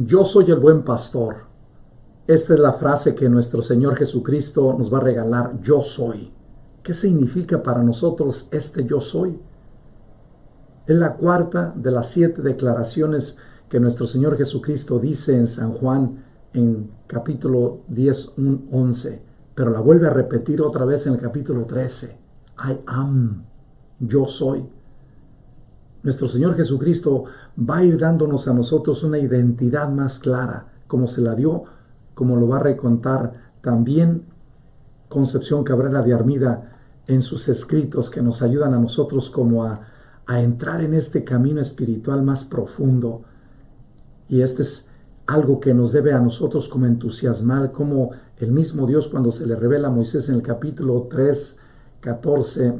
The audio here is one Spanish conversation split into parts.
Yo soy el buen pastor. Esta es la frase que nuestro Señor Jesucristo nos va a regalar. Yo soy. ¿Qué significa para nosotros este yo soy? Es la cuarta de las 7 declaraciones que nuestro Señor Jesucristo dice en San Juan en capítulo 10, 11. Pero la vuelve a repetir otra vez en el capítulo 13. I am. Yo soy. Nuestro Señor Jesucristo va a ir dándonos a nosotros una identidad más clara, como se la dio, como lo va a recontar también Concepción Cabrera de Armida en sus escritos que nos ayudan a nosotros como a entrar en este camino espiritual más profundo. Y este es algo que nos debe a nosotros como entusiasmar, como el mismo Dios cuando se le revela a Moisés en el capítulo 3, 14,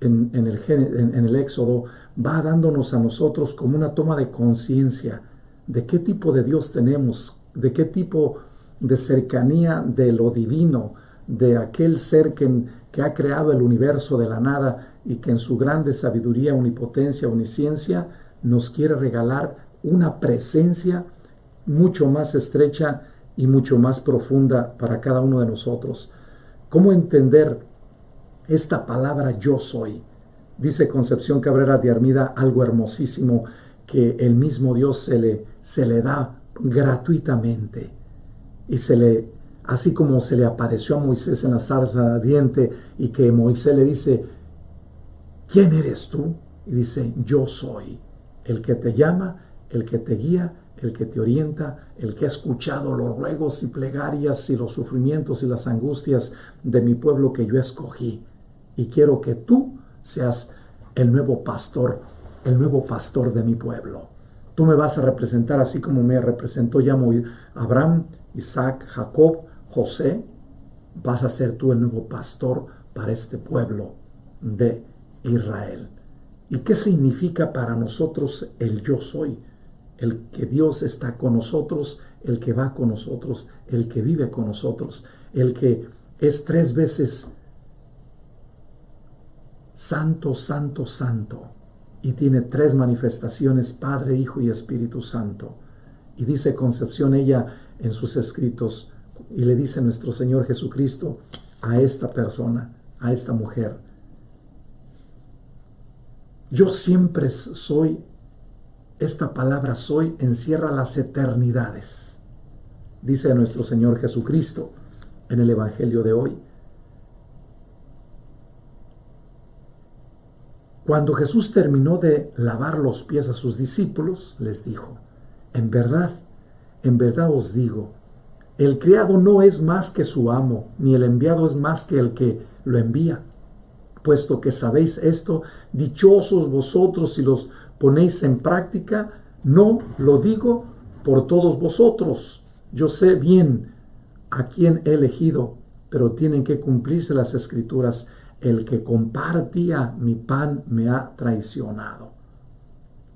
en el Éxodo, va dándonos a nosotros como una toma de conciencia de qué tipo de Dios tenemos, de qué tipo de cercanía de lo divino, de aquel ser que ha creado el universo de la nada y que en su grande sabiduría, omnipotencia, omnisciencia, nos quiere regalar una presencia mucho más estrecha y mucho más profunda para cada uno de nosotros. ¿Cómo entender esta palabra yo soy? Dice Concepción Cabrera de Armida algo hermosísimo que el mismo Dios se le da gratuitamente y así como se le apareció a Moisés en la zarza ardiente y que Moisés le dice, ¿quién eres tú? Y dice, yo soy el que te llama, el que te guía, el que te orienta, el que ha escuchado los ruegos y plegarias y los sufrimientos y las angustias de mi pueblo que yo escogí. Y quiero que tú seas el nuevo pastor de mi pueblo. Tú me vas a representar así como me representó ya Abraham, Isaac, Jacob, José. Vas a ser tú el nuevo pastor para este pueblo de Israel. ¿Y qué significa para nosotros el yo soy? El que Dios está con nosotros, el que va con nosotros, el que vive con nosotros, el que es 3 veces santo, santo, santo, y tiene 3 manifestaciones, Padre, Hijo y Espíritu Santo. Y dice Concepción ella en sus escritos, y le dice nuestro Señor Jesucristo a esta persona, a esta mujer, yo siempre soy. Esta palabra soy encierra las eternidades, dice nuestro Señor Jesucristo en el Evangelio de hoy. Cuando Jesús terminó de lavar los pies a sus discípulos, les dijo, en verdad os digo, el criado no es más que su amo, ni el enviado es más que el que lo envía. Puesto que sabéis esto, dichosos vosotros si los ponéis en práctica. No lo digo por todos vosotros. Yo sé bien a quién he elegido, pero tienen que cumplirse las escrituras. El que compartía mi pan me ha traicionado.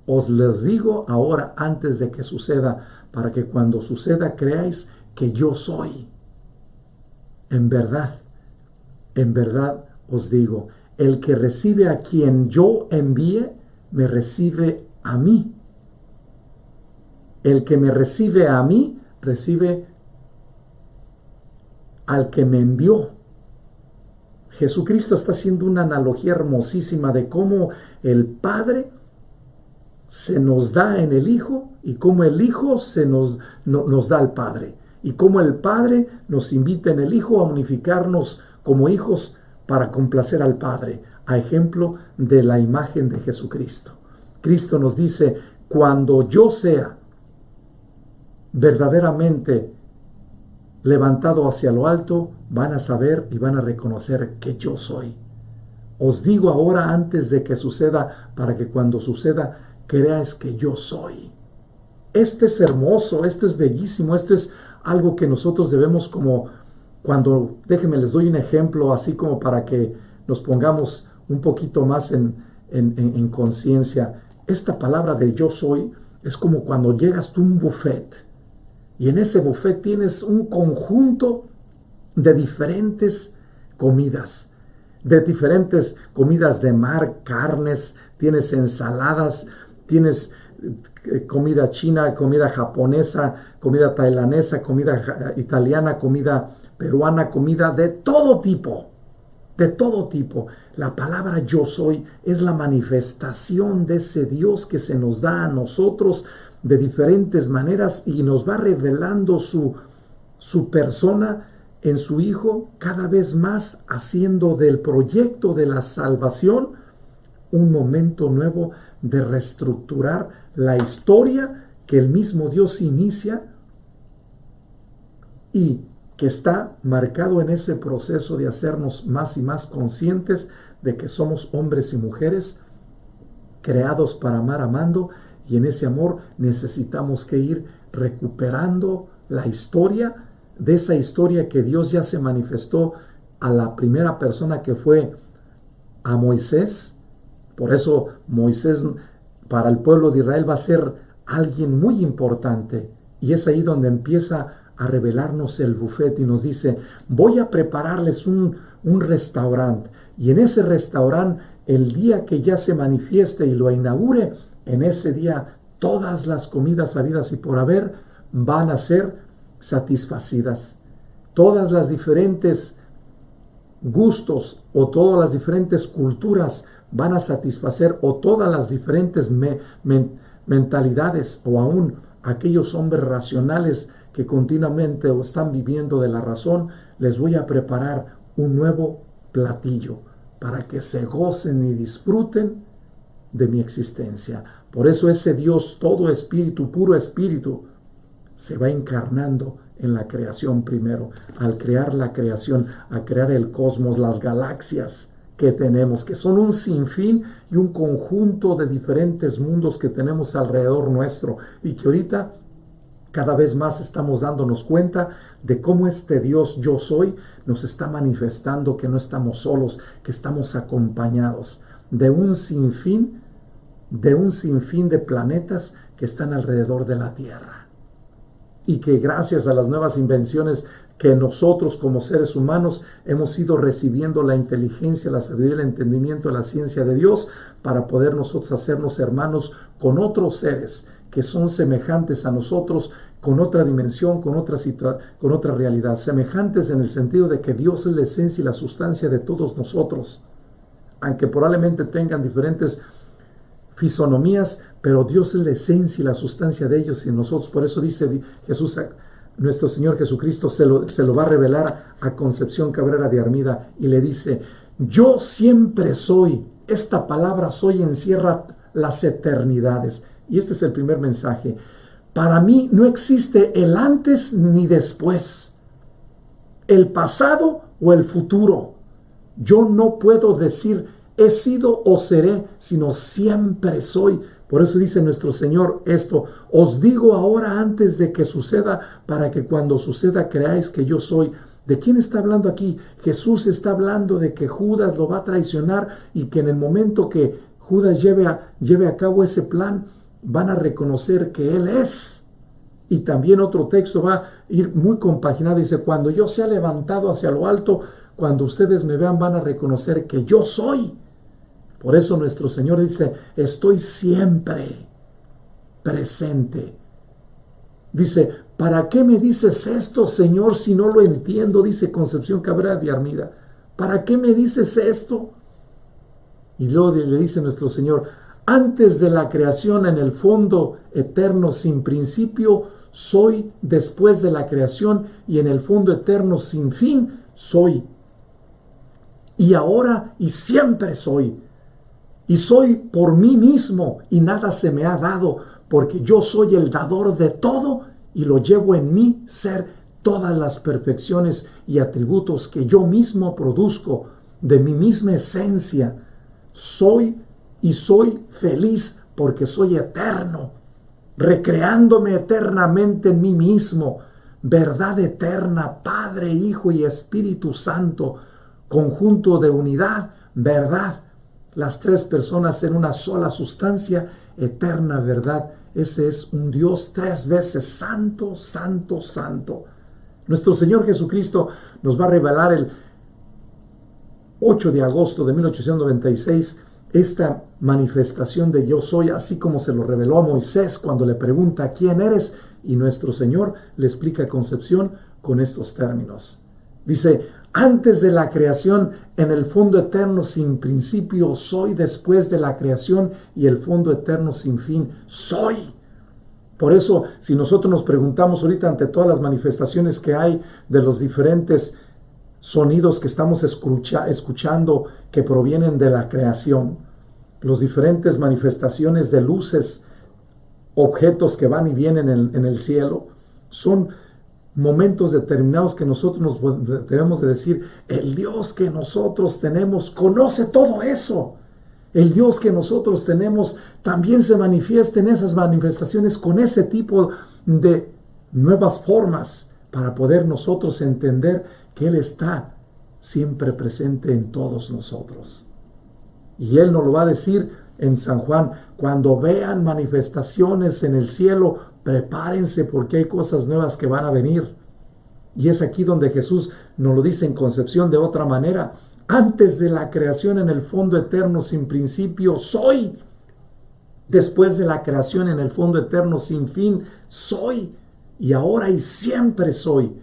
Os les digo ahora antes de que suceda, para que cuando suceda creáis que yo soy. En verdad os digo, el que recibe a quien yo envíe, me recibe a mí. El que me recibe a mí, recibe al que me envió. Jesucristo está haciendo una analogía hermosísima de cómo el Padre se nos da en el Hijo y cómo el Hijo nos da al Padre. Y cómo el Padre nos invita en el Hijo a unificarnos como hijos para complacer al Padre, a ejemplo de la imagen de Jesucristo. Cristo nos dice, cuando yo sea verdaderamente levantado hacia lo alto, van a saber y van a reconocer que yo soy. Os digo ahora antes de que suceda, para que cuando suceda creáis que yo soy. Este es hermoso, este es bellísimo, esto es algo que nosotros debemos como cuando, déjenme les doy un ejemplo así como para que nos pongamos un poquito más en conciencia. Esta palabra de yo soy es como cuando llegas tú a un buffet y en ese buffet tienes un conjunto de diferentes comidas, de mar, carnes, tienes ensaladas, tienes comida china, comida japonesa, comida tailandesa, comida italiana, comida peruana, comida de todo tipo, de todo tipo. La palabra yo soy es la manifestación de ese Dios que se nos da a nosotros de diferentes maneras y nos va revelando su persona en su Hijo, cada vez más haciendo del proyecto de la salvación un momento nuevo de reestructurar la historia que el mismo Dios inicia y que está marcado en ese proceso de hacernos más y más conscientes de que somos hombres y mujeres creados para amar amando, y en ese amor necesitamos que ir recuperando la historia, de esa historia que Dios ya se manifestó a la primera persona que fue a Moisés. Por eso Moisés para el pueblo de Israel va a ser alguien muy importante, y es ahí donde empieza a revelarnos el buffet y nos dice: voy a prepararles un restaurante, y en ese restaurante, el día que ya se manifieste y lo inaugure, en ese día todas las comidas habidas y por haber van a ser satisfacidas. Todas las diferentes gustos o todas las diferentes culturas van a satisfacer, o todas las diferentes mentalidades, o aún aquellos hombres racionales que continuamente están viviendo de la razón. Les voy a preparar un nuevo platillo para que se gocen y disfruten de mi existencia. Por eso ese Dios todo espíritu, puro espíritu, se va encarnando en la creación primero. Al crear la creación, a crear el cosmos, las galaxias que tenemos, que son un sinfín y un conjunto de diferentes mundos que tenemos alrededor nuestro, y que ahorita cada vez más estamos dándonos cuenta de cómo este Dios yo soy nos está manifestando que no estamos solos, que estamos acompañados de un sinfín de planetas que están alrededor de la Tierra, y que gracias a las nuevas invenciones que nosotros como seres humanos hemos ido recibiendo, la inteligencia, la sabiduría, el entendimiento, la ciencia de Dios, para poder nosotros hacernos hermanos con otros seres que son semejantes a nosotros, con otra dimensión, con otra realidad, semejantes en el sentido de que Dios es la esencia y la sustancia de todos nosotros, aunque probablemente tengan diferentes fisonomías, pero Dios es la esencia y la sustancia de ellos y nosotros. Por eso dice Jesús, nuestro Señor Jesucristo se lo va a revelar a Concepción Cabrera de Armida, y le dice: yo siempre soy. Esta palabra soy encierra las eternidades. Y este es el primer mensaje. Para mí no existe el antes ni después, el pasado o el futuro. Yo no puedo decir he sido o seré, sino siempre soy. Por eso dice nuestro Señor esto: os digo ahora antes de que suceda, para que cuando suceda creáis que yo soy. ¿De quién está hablando aquí? Jesús está hablando de que Judas lo va a traicionar, y que en el momento que Judas lleve a cabo ese plan, van a reconocer que Él es. Y también otro texto va a ir muy compaginado, dice: cuando yo sea levantado hacia lo alto, cuando ustedes me vean, van a reconocer que yo soy. Por eso nuestro Señor dice: estoy siempre presente. Dice: ¿para qué me dices esto, Señor, si no lo entiendo? Dice Concepción Cabrera de Armida: ¿para qué me dices esto? Y luego le dice nuestro Señor: antes de la creación, en el fondo eterno sin principio, soy. Después de la creación y en el fondo eterno sin fin, soy. Y ahora y siempre soy. Y soy por mí mismo, y nada se me ha dado, porque yo soy el dador de todo, y lo llevo en mí ser todas las perfecciones y atributos que yo mismo produzco de mi misma esencia. Soy y soy feliz porque soy eterno, recreándome eternamente en mí mismo. Verdad eterna, Padre, Hijo y Espíritu Santo, conjunto de unidad, verdad. Las tres personas en una sola sustancia, eterna verdad. Ese es un Dios tres veces santo, santo, santo. Nuestro Señor Jesucristo nos va a revelar el 8 de agosto de 1896 esta manifestación de yo soy, así como se lo reveló a Moisés cuando le pregunta ¿quién eres? Y nuestro Señor le explica a Concepción con estos términos. Dice, antes de la creación, en el fondo eterno sin principio soy, después de la creación y el fondo eterno sin fin soy. Por eso, si nosotros nos preguntamos ahorita ante todas las manifestaciones que hay de los diferentes sonidos que estamos escuchando que provienen de la creación, las diferentes manifestaciones de luces, objetos que van y vienen en el cielo, son momentos determinados que nosotros nos debemos de decir, el Dios que nosotros tenemos conoce todo eso. El Dios que nosotros tenemos también se manifiesta en esas manifestaciones con ese tipo de nuevas formas para poder nosotros entender que Él está siempre presente en todos nosotros. Y Él nos lo va a decir en San Juan, cuando vean manifestaciones en el cielo, prepárense porque hay cosas nuevas que van a venir. Y es aquí donde Jesús nos lo dice en Concepción de otra manera. Antes de la creación, en el fondo eterno sin principio soy. Después de la creación, en el fondo eterno sin fin soy. Y ahora y siempre soy.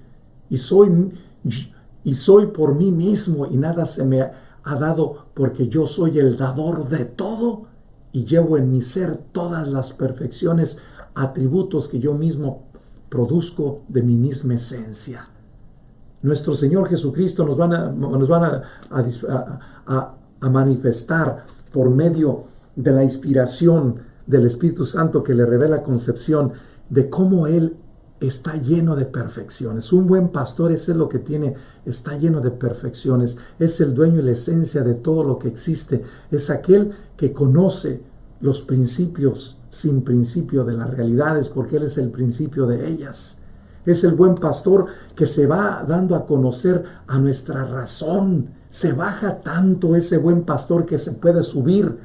Y soy por mí mismo, y nada se me ha dado, porque yo soy el dador de todo y llevo en mi ser todas las perfecciones, atributos que yo mismo produzco de mi misma esencia. Nuestro Señor Jesucristo nos van a manifestar por medio de la inspiración del Espíritu Santo que le revela Concepción de cómo Él está lleno de perfecciones. Un buen pastor, eso es lo que tiene, está lleno de perfecciones. Es el dueño y la esencia de todo lo que existe. Es aquel que conoce los principios sin principio de las realidades, porque Él es el principio de ellas. Es el buen pastor que se va dando a conocer a nuestra razón. Se baja tanto ese buen pastor que se puede subir,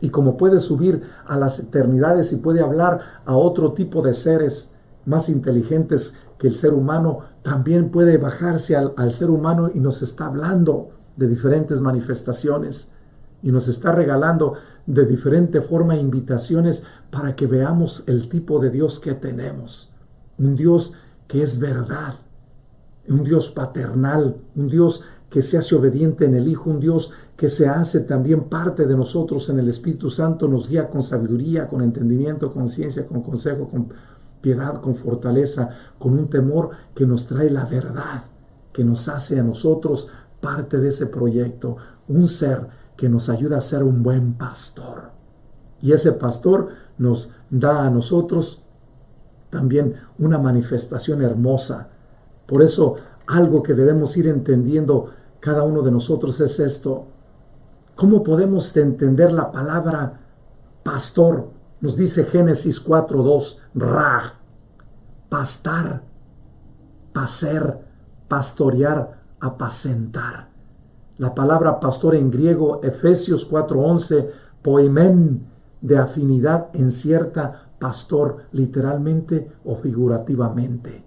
y como puede subir a las eternidades y puede hablar a otro tipo de seres más inteligentes que el ser humano, también puede bajarse al ser humano y nos está hablando de diferentes manifestaciones y nos está regalando de diferente forma invitaciones para que veamos el tipo de Dios que tenemos. Un Dios que es verdad, un Dios paternal, un Dios que se hace obediente en el Hijo, un Dios que se hace también parte de nosotros en el Espíritu Santo, nos guía con sabiduría, con entendimiento, con ciencia, con consejo, con piedad, con fortaleza, con un temor que nos trae la verdad, que nos hace a nosotros parte de ese proyecto, un ser que nos ayuda a ser un buen pastor. Y ese pastor nos da a nosotros también una manifestación hermosa. Por eso, algo que debemos ir entendiendo cada uno de nosotros es esto. ¿Cómo podemos entender la palabra pastor? Nos dice Génesis 4:2, ra, pastar, pacer, pastorear, apacentar. La palabra pastor en griego, Efesios 4:11, poimen, de afinidad en cierta, pastor, literalmente o figurativamente.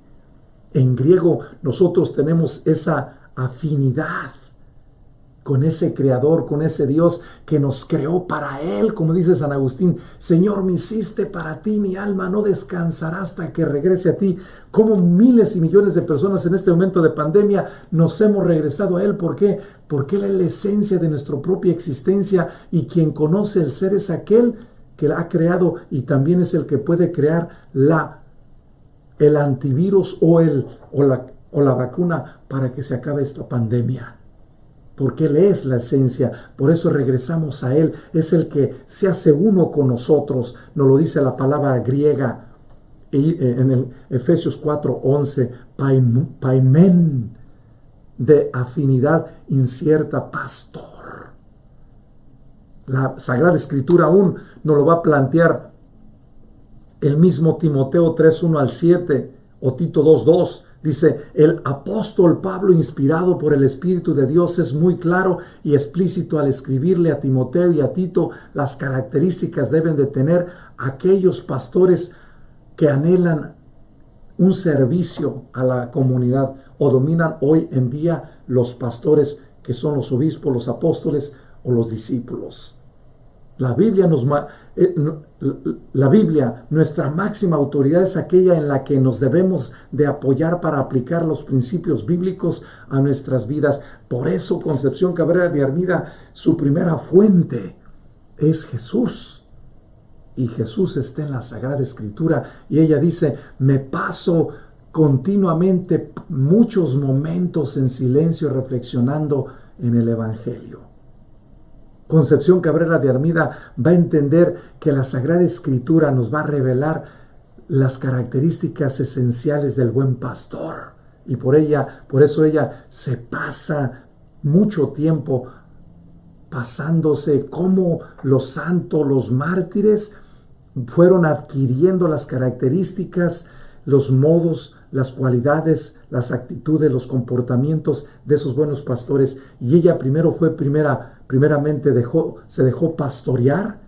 En griego nosotros tenemos esa afinidad con ese Creador, con ese Dios que nos creó para Él, como dice San Agustín, Señor, me hiciste para ti, mi alma no descansará hasta que regrese a ti. Como miles y millones de personas en este momento de pandemia nos hemos regresado a Él. ¿Por qué? Porque Él es la esencia de nuestra propia existencia, y quien conoce el ser es aquel que la ha creado, y también es el que puede crear el antivirus o la vacuna para que se acabe esta pandemia. Porque Él es la esencia, por eso regresamos a Él. Es el que se hace uno con nosotros, nos lo dice la palabra griega en el Efesios 4:11, paimen, de afinidad incierta, pastor. La Sagrada Escritura aún nos lo va a plantear el mismo Timoteo 3:1-7 o Tito 2:2. Dice, el apóstol Pablo, inspirado por el Espíritu de Dios, es muy claro y explícito al escribirle a Timoteo y a Tito las características deben de tener aquellos pastores que anhelan un servicio a la comunidad, o dominan hoy en día los pastores, que son los obispos, los apóstoles o los discípulos. La Biblia, la Biblia, nuestra máxima autoridad es aquella en la que nos debemos de apoyar para aplicar los principios bíblicos a nuestras vidas. Por eso Concepción Cabrera de Armida, su primera fuente es Jesús. Y Jesús está en la Sagrada Escritura. Y ella dice, me paso continuamente muchos momentos en silencio reflexionando en el Evangelio. Concepción Cabrera de Armida va a entender que la Sagrada Escritura nos va a revelar las características esenciales del buen pastor. Y por eso ella se pasa mucho tiempo pasándose cómo los santos, los mártires, fueron adquiriendo las características, los modos, las cualidades, las actitudes, los comportamientos de esos buenos pastores. Y ella primeramente se dejó pastorear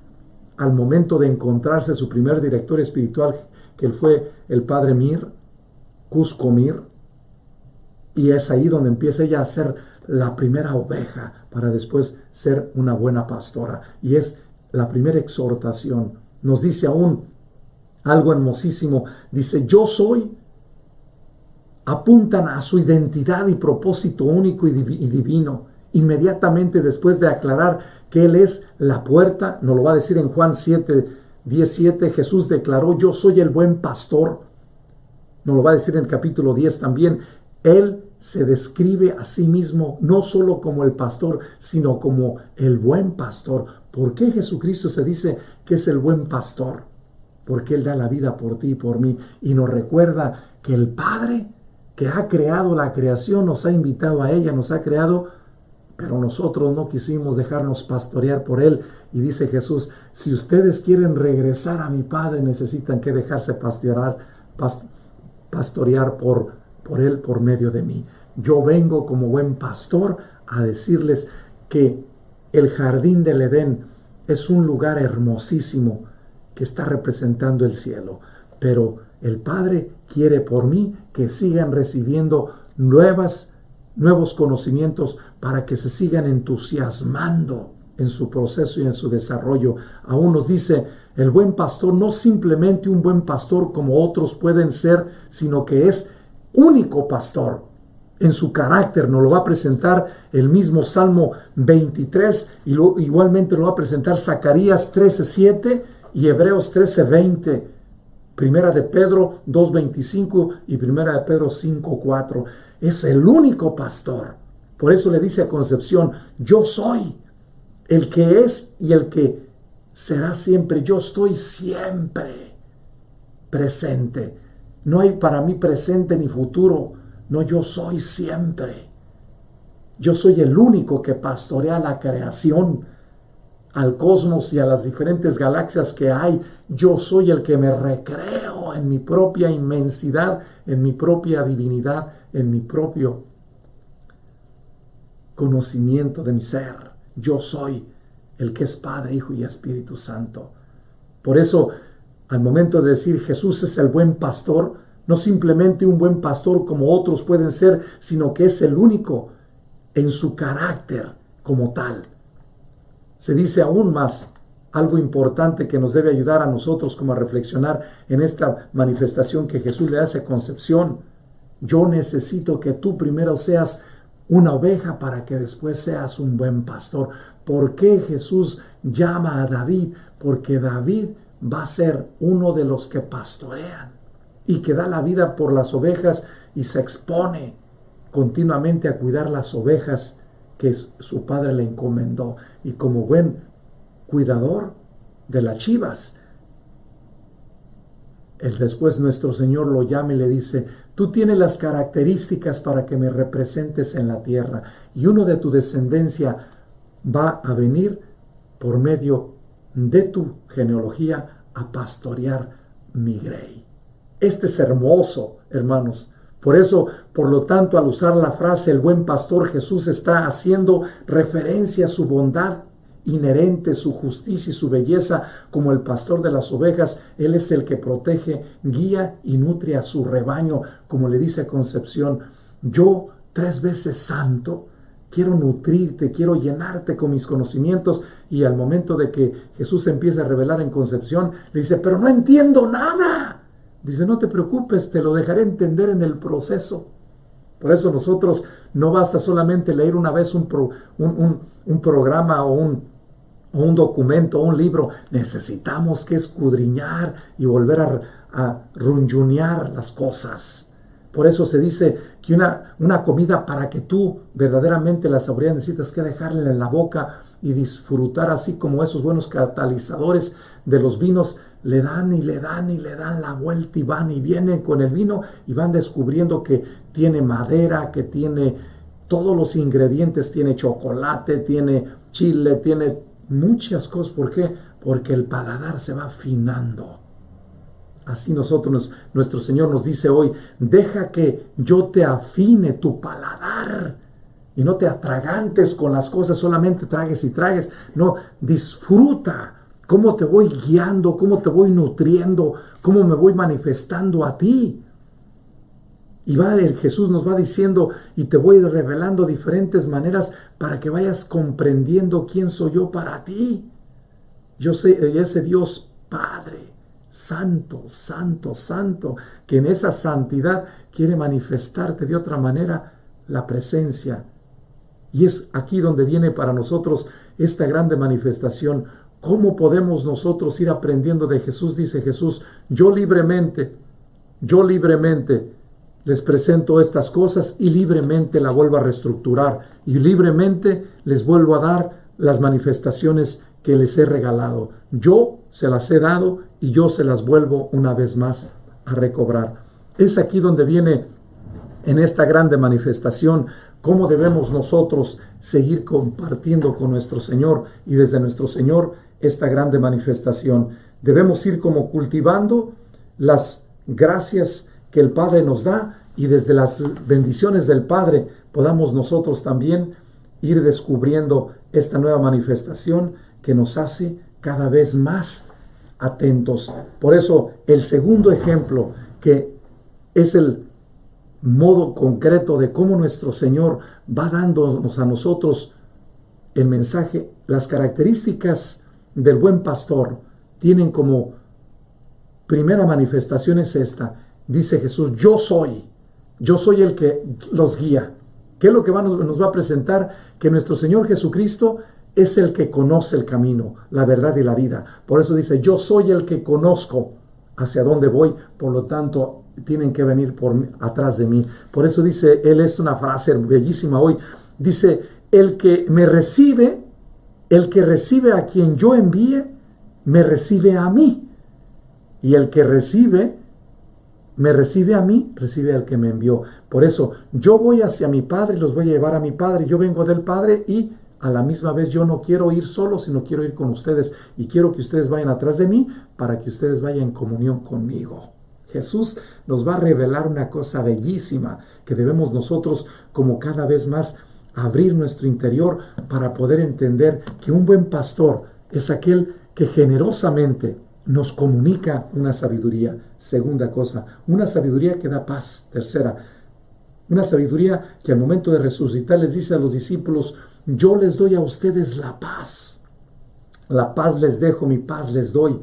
al momento de encontrarse su primer director espiritual, que fue el padre Mir, Cusco Mir. Y es ahí donde empieza ella a ser la primera oveja para después ser una buena pastora. Y es la primera exhortación. Nos dice aún algo hermosísimo. Dice, yo soy. Apuntan a su identidad y propósito único y divino. Inmediatamente después de aclarar que Él es la puerta, nos lo va a decir en Juan 7:17, Jesús declaró, yo soy el buen pastor. Nos lo va a decir en el capítulo 10 también. Él se describe a sí mismo no solo como el pastor, sino como el buen pastor. ¿Por qué Jesucristo se dice que es el buen pastor? Porque Él da la vida por ti y por mí. Y nos recuerda que el Padre que ha creado la creación nos ha invitado a ella, nos ha creado, pero nosotros no quisimos dejarnos pastorear por Él. Y dice Jesús, si ustedes quieren regresar a mi Padre, necesitan que dejarse pastorear por Él por medio de mí. Yo vengo como buen pastor a decirles que el jardín del Edén es un lugar hermosísimo que está representando el cielo, pero el Padre quiere por mí que sigan recibiendo nuevos conocimientos para que se sigan entusiasmando en su proceso y en su desarrollo. Aún nos dice, el buen pastor no simplemente un buen pastor como otros pueden ser, sino que es único pastor. En su carácter nos lo va a presentar el mismo Salmo 23 y igualmente lo va a presentar Zacarías 13:7 y Hebreos 13:20. Primera de Pedro 2:25 y Primera de Pedro 5:4. Es el único pastor. Por eso le dice a Concepción, yo soy el que es y el que será siempre. Yo estoy siempre presente. No hay para mí presente ni futuro. No, yo soy siempre. Yo soy el único que pastorea la creación, al cosmos y a las diferentes galaxias que hay. Yo soy el que me recreo en mi propia inmensidad, en mi propia divinidad, en mi propio conocimiento de mi ser. Yo soy el que es Padre, Hijo y Espíritu Santo. Por eso, al momento de decir Jesús es el buen pastor, no simplemente un buen pastor como otros pueden ser, sino que es el único en su carácter como tal. Se dice aún más algo importante que nos debe ayudar a nosotros como a reflexionar en esta manifestación que Jesús le hace a Concepción. Yo necesito que tú primero seas una oveja para que después seas un buen pastor. ¿Por qué Jesús llama a David? Porque David va a ser uno de los que pastorean y que da la vida por las ovejas y se expone continuamente a cuidar las ovejas que su padre le encomendó. Y como buen cuidador de las chivas, después nuestro Señor lo llama y le dice, tú tienes las características para que me representes en la tierra, y uno de tu descendencia va a venir por medio de tu genealogía a pastorear mi grey. Este es hermoso, hermanos. Por eso, por lo tanto, al usar la frase el buen pastor, Jesús está haciendo referencia a su bondad inherente, su justicia y su belleza como el pastor de las ovejas. Él es el que protege, guía y nutre a su rebaño, como le dice a Concepción, yo 3 veces santo, quiero nutrirte, quiero llenarte con mis conocimientos. Y al momento de que Jesús se empieza a revelar en concepción, le dice, pero no entiendo nada. Dice, no te preocupes, te lo dejaré entender en el proceso. Por eso nosotros no basta solamente leer una vez un programa o un documento o un libro. Necesitamos que escudriñar y volver a runjunear las cosas. Por eso se dice que una comida, para que tú verdaderamente la saborees, necesitas que dejarla en la boca y disfrutar, así como esos buenos catalizadores de los vinos le dan y le dan y le dan la vuelta y van y vienen con el vino y van descubriendo que tiene madera, que tiene todos los ingredientes, tiene chocolate, tiene chile, tiene muchas cosas. ¿Por qué? Porque el paladar se va afinando. Así nuestro Señor nos dice hoy, deja que yo te afine tu paladar y no te atragantes con las cosas, solamente tragues y tragues. No, disfruta cómo te voy guiando, cómo te voy nutriendo, cómo me voy manifestando a ti. Y Jesús nos va diciendo, y te voy revelando diferentes maneras para que vayas comprendiendo quién soy yo para ti. Yo soy ese Dios Padre, santo, santo, santo, que en esa santidad quiere manifestarte de otra manera la presencia. Y es aquí donde viene para nosotros esta grande manifestación. ¿Cómo podemos nosotros ir aprendiendo de Jesús? Dice Jesús, yo libremente les presento estas cosas y libremente la vuelvo a reestructurar y libremente les vuelvo a dar las manifestaciones que les he regalado. Yo se las he dado y yo se las vuelvo una vez más a recobrar. Es aquí donde viene en esta grande manifestación cómo debemos nosotros seguir compartiendo con nuestro Señor y desde nuestro Señor esta grande manifestación. Debemos ir como cultivando las gracias que el Padre nos da y desde las bendiciones del Padre podamos nosotros también ir descubriendo esta nueva manifestación que nos hace cada vez más atentos. Por eso el segundo ejemplo, que es el modo concreto de cómo nuestro Señor va dándonos a nosotros el mensaje, las características del buen pastor tienen como primera manifestación es esta. Dice Jesús, yo soy el que los guía. ¿Qué es lo que nos va a presentar? Que nuestro Señor Jesucristo es el que conoce el camino, la verdad y la vida. Por eso dice, yo soy el que conozco hacia dónde voy, por lo tanto, tienen que venir atrás de mí. Por eso dice, él es una frase bellísima hoy, dice, el que recibe a quien yo envíe, me recibe a mí. Y el que me recibe a mí, recibe al que me envió. Por eso, yo voy hacia mi Padre, los voy a llevar a mi Padre, yo vengo del Padre y a la misma vez yo no quiero ir solo, sino quiero ir con ustedes y quiero que ustedes vayan atrás de mí para que ustedes vayan en comunión conmigo. Jesús nos va a revelar una cosa bellísima que debemos nosotros como cada vez más abrir nuestro interior para poder entender que un buen pastor es aquel que generosamente nos comunica una sabiduría. Segunda cosa, una sabiduría que da paz. Tercera, una sabiduría que al momento de resucitar les dice a los discípulos, yo les doy a ustedes la paz. La paz les dejo, mi paz les doy.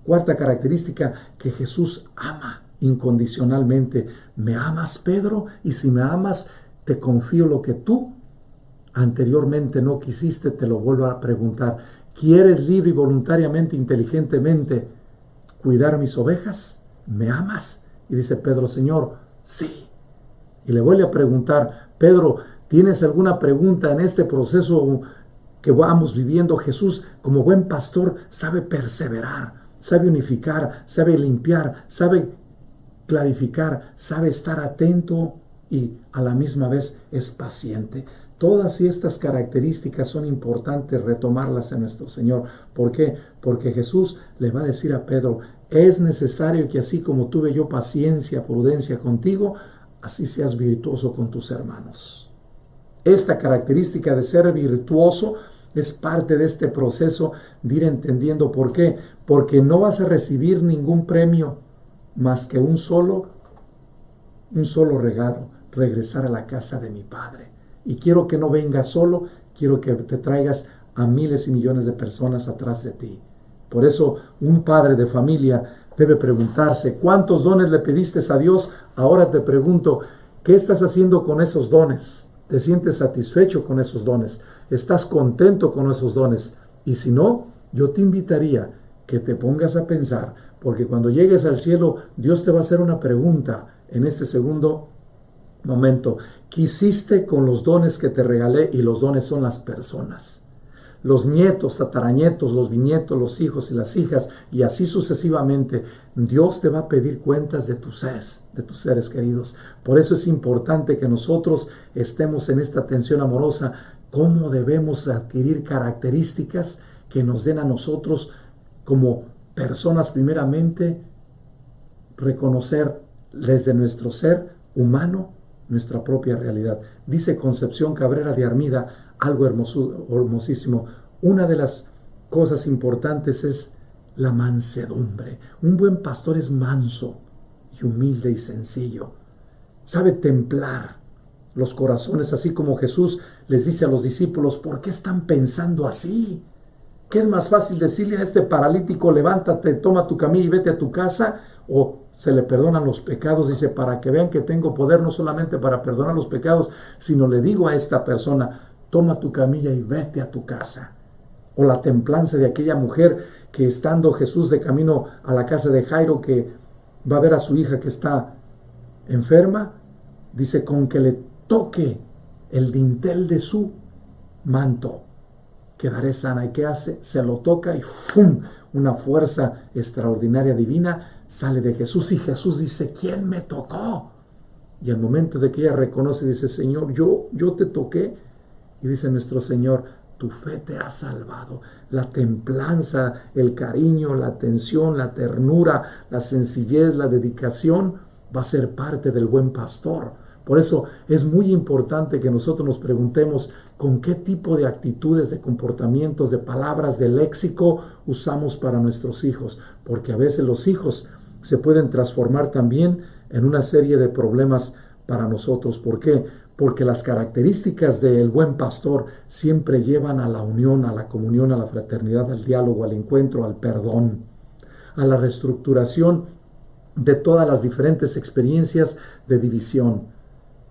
Cuarta característica, que Jesús ama incondicionalmente. ¿Me amas, Pedro? Y si me amas, te confío lo que tú anteriormente no quisiste, te lo vuelvo a preguntar. ¿Quieres libre y voluntariamente, inteligentemente, cuidar mis ovejas? ¿Me amas? Y dice Pedro, Señor, sí. Y le vuelve a preguntar, Pedro, ¿tienes alguna pregunta en este proceso que vamos viviendo? Jesús, como buen pastor, sabe perseverar, sabe unificar, sabe limpiar, sabe clarificar, sabe estar atento y a la misma vez es paciente. Todas estas características son importantes retomarlas en nuestro Señor. ¿Por qué? Porque Jesús le va a decir a Pedro, es necesario que así como tuve yo paciencia, prudencia contigo, así seas virtuoso con tus hermanos. Esta característica de ser virtuoso es parte de este proceso de ir entendiendo por qué. Porque no vas a recibir ningún premio más que un solo regalo, regresar a la casa de mi Padre. Y quiero que no vengas solo, quiero que te traigas a miles y millones de personas atrás de ti. Por eso un padre de familia debe preguntarse, ¿cuántos dones le pediste a Dios? Ahora te pregunto, ¿qué estás haciendo con esos dones? ¿Te sientes satisfecho con esos dones? ¿Estás contento con esos dones? Y si no, yo te invitaría que te pongas a pensar, porque cuando llegues al cielo, Dios te va a hacer una pregunta en este segundo momento. ¿Qué hiciste con los dones que te regalé? Y los dones son las personas. Los nietos, tataranietos, los bisnietos, los hijos y las hijas, y así sucesivamente. Dios te va a pedir cuentas de tus seres queridos. Por eso es importante que nosotros estemos en esta atención amorosa. ¿Cómo debemos adquirir características que nos den a nosotros como personas, primeramente, reconocer desde nuestro ser humano nuestra propia realidad? Dice Concepción Cabrera de Armida algo hermosísimo. Una de las cosas importantes es la mansedumbre. Un buen pastor es manso y humilde y sencillo. Sabe templar los corazones, así como Jesús les dice a los discípulos, ¿por qué están pensando así? ¿Qué es más fácil decirle a este paralítico, levántate, toma tu camilla y vete a tu casa? ¿O se le perdonan los pecados? Dice, para que vean que tengo poder no solamente para perdonar los pecados, sino le digo a esta persona, toma tu camilla y vete a tu casa. O la templanza de aquella mujer que estando Jesús de camino a la casa de Jairo, que va a ver a su hija que está enferma, dice, con que le toque el dintel de su manto, quedaré sana. ¿Y qué hace? Se lo toca y ¡fum! Una fuerza extraordinaria divina sale de Jesús, y Jesús dice, ¿quién me tocó? Y al momento de que ella reconoce, dice, Señor, yo te toqué. Y dice nuestro Señor, tu fe te ha salvado. La templanza, el cariño, la atención, la ternura, la sencillez, la dedicación va a ser parte del buen pastor. Por eso es muy importante que nosotros nos preguntemos con qué tipo de actitudes, de comportamientos, de palabras, de léxico usamos para nuestros hijos. Porque a veces los hijos se pueden transformar también en una serie de problemas para nosotros. ¿Por qué? Porque las características del buen pastor siempre llevan a la unión, a la comunión, a la fraternidad, al diálogo, al encuentro, al perdón, a la reestructuración de todas las diferentes experiencias de división.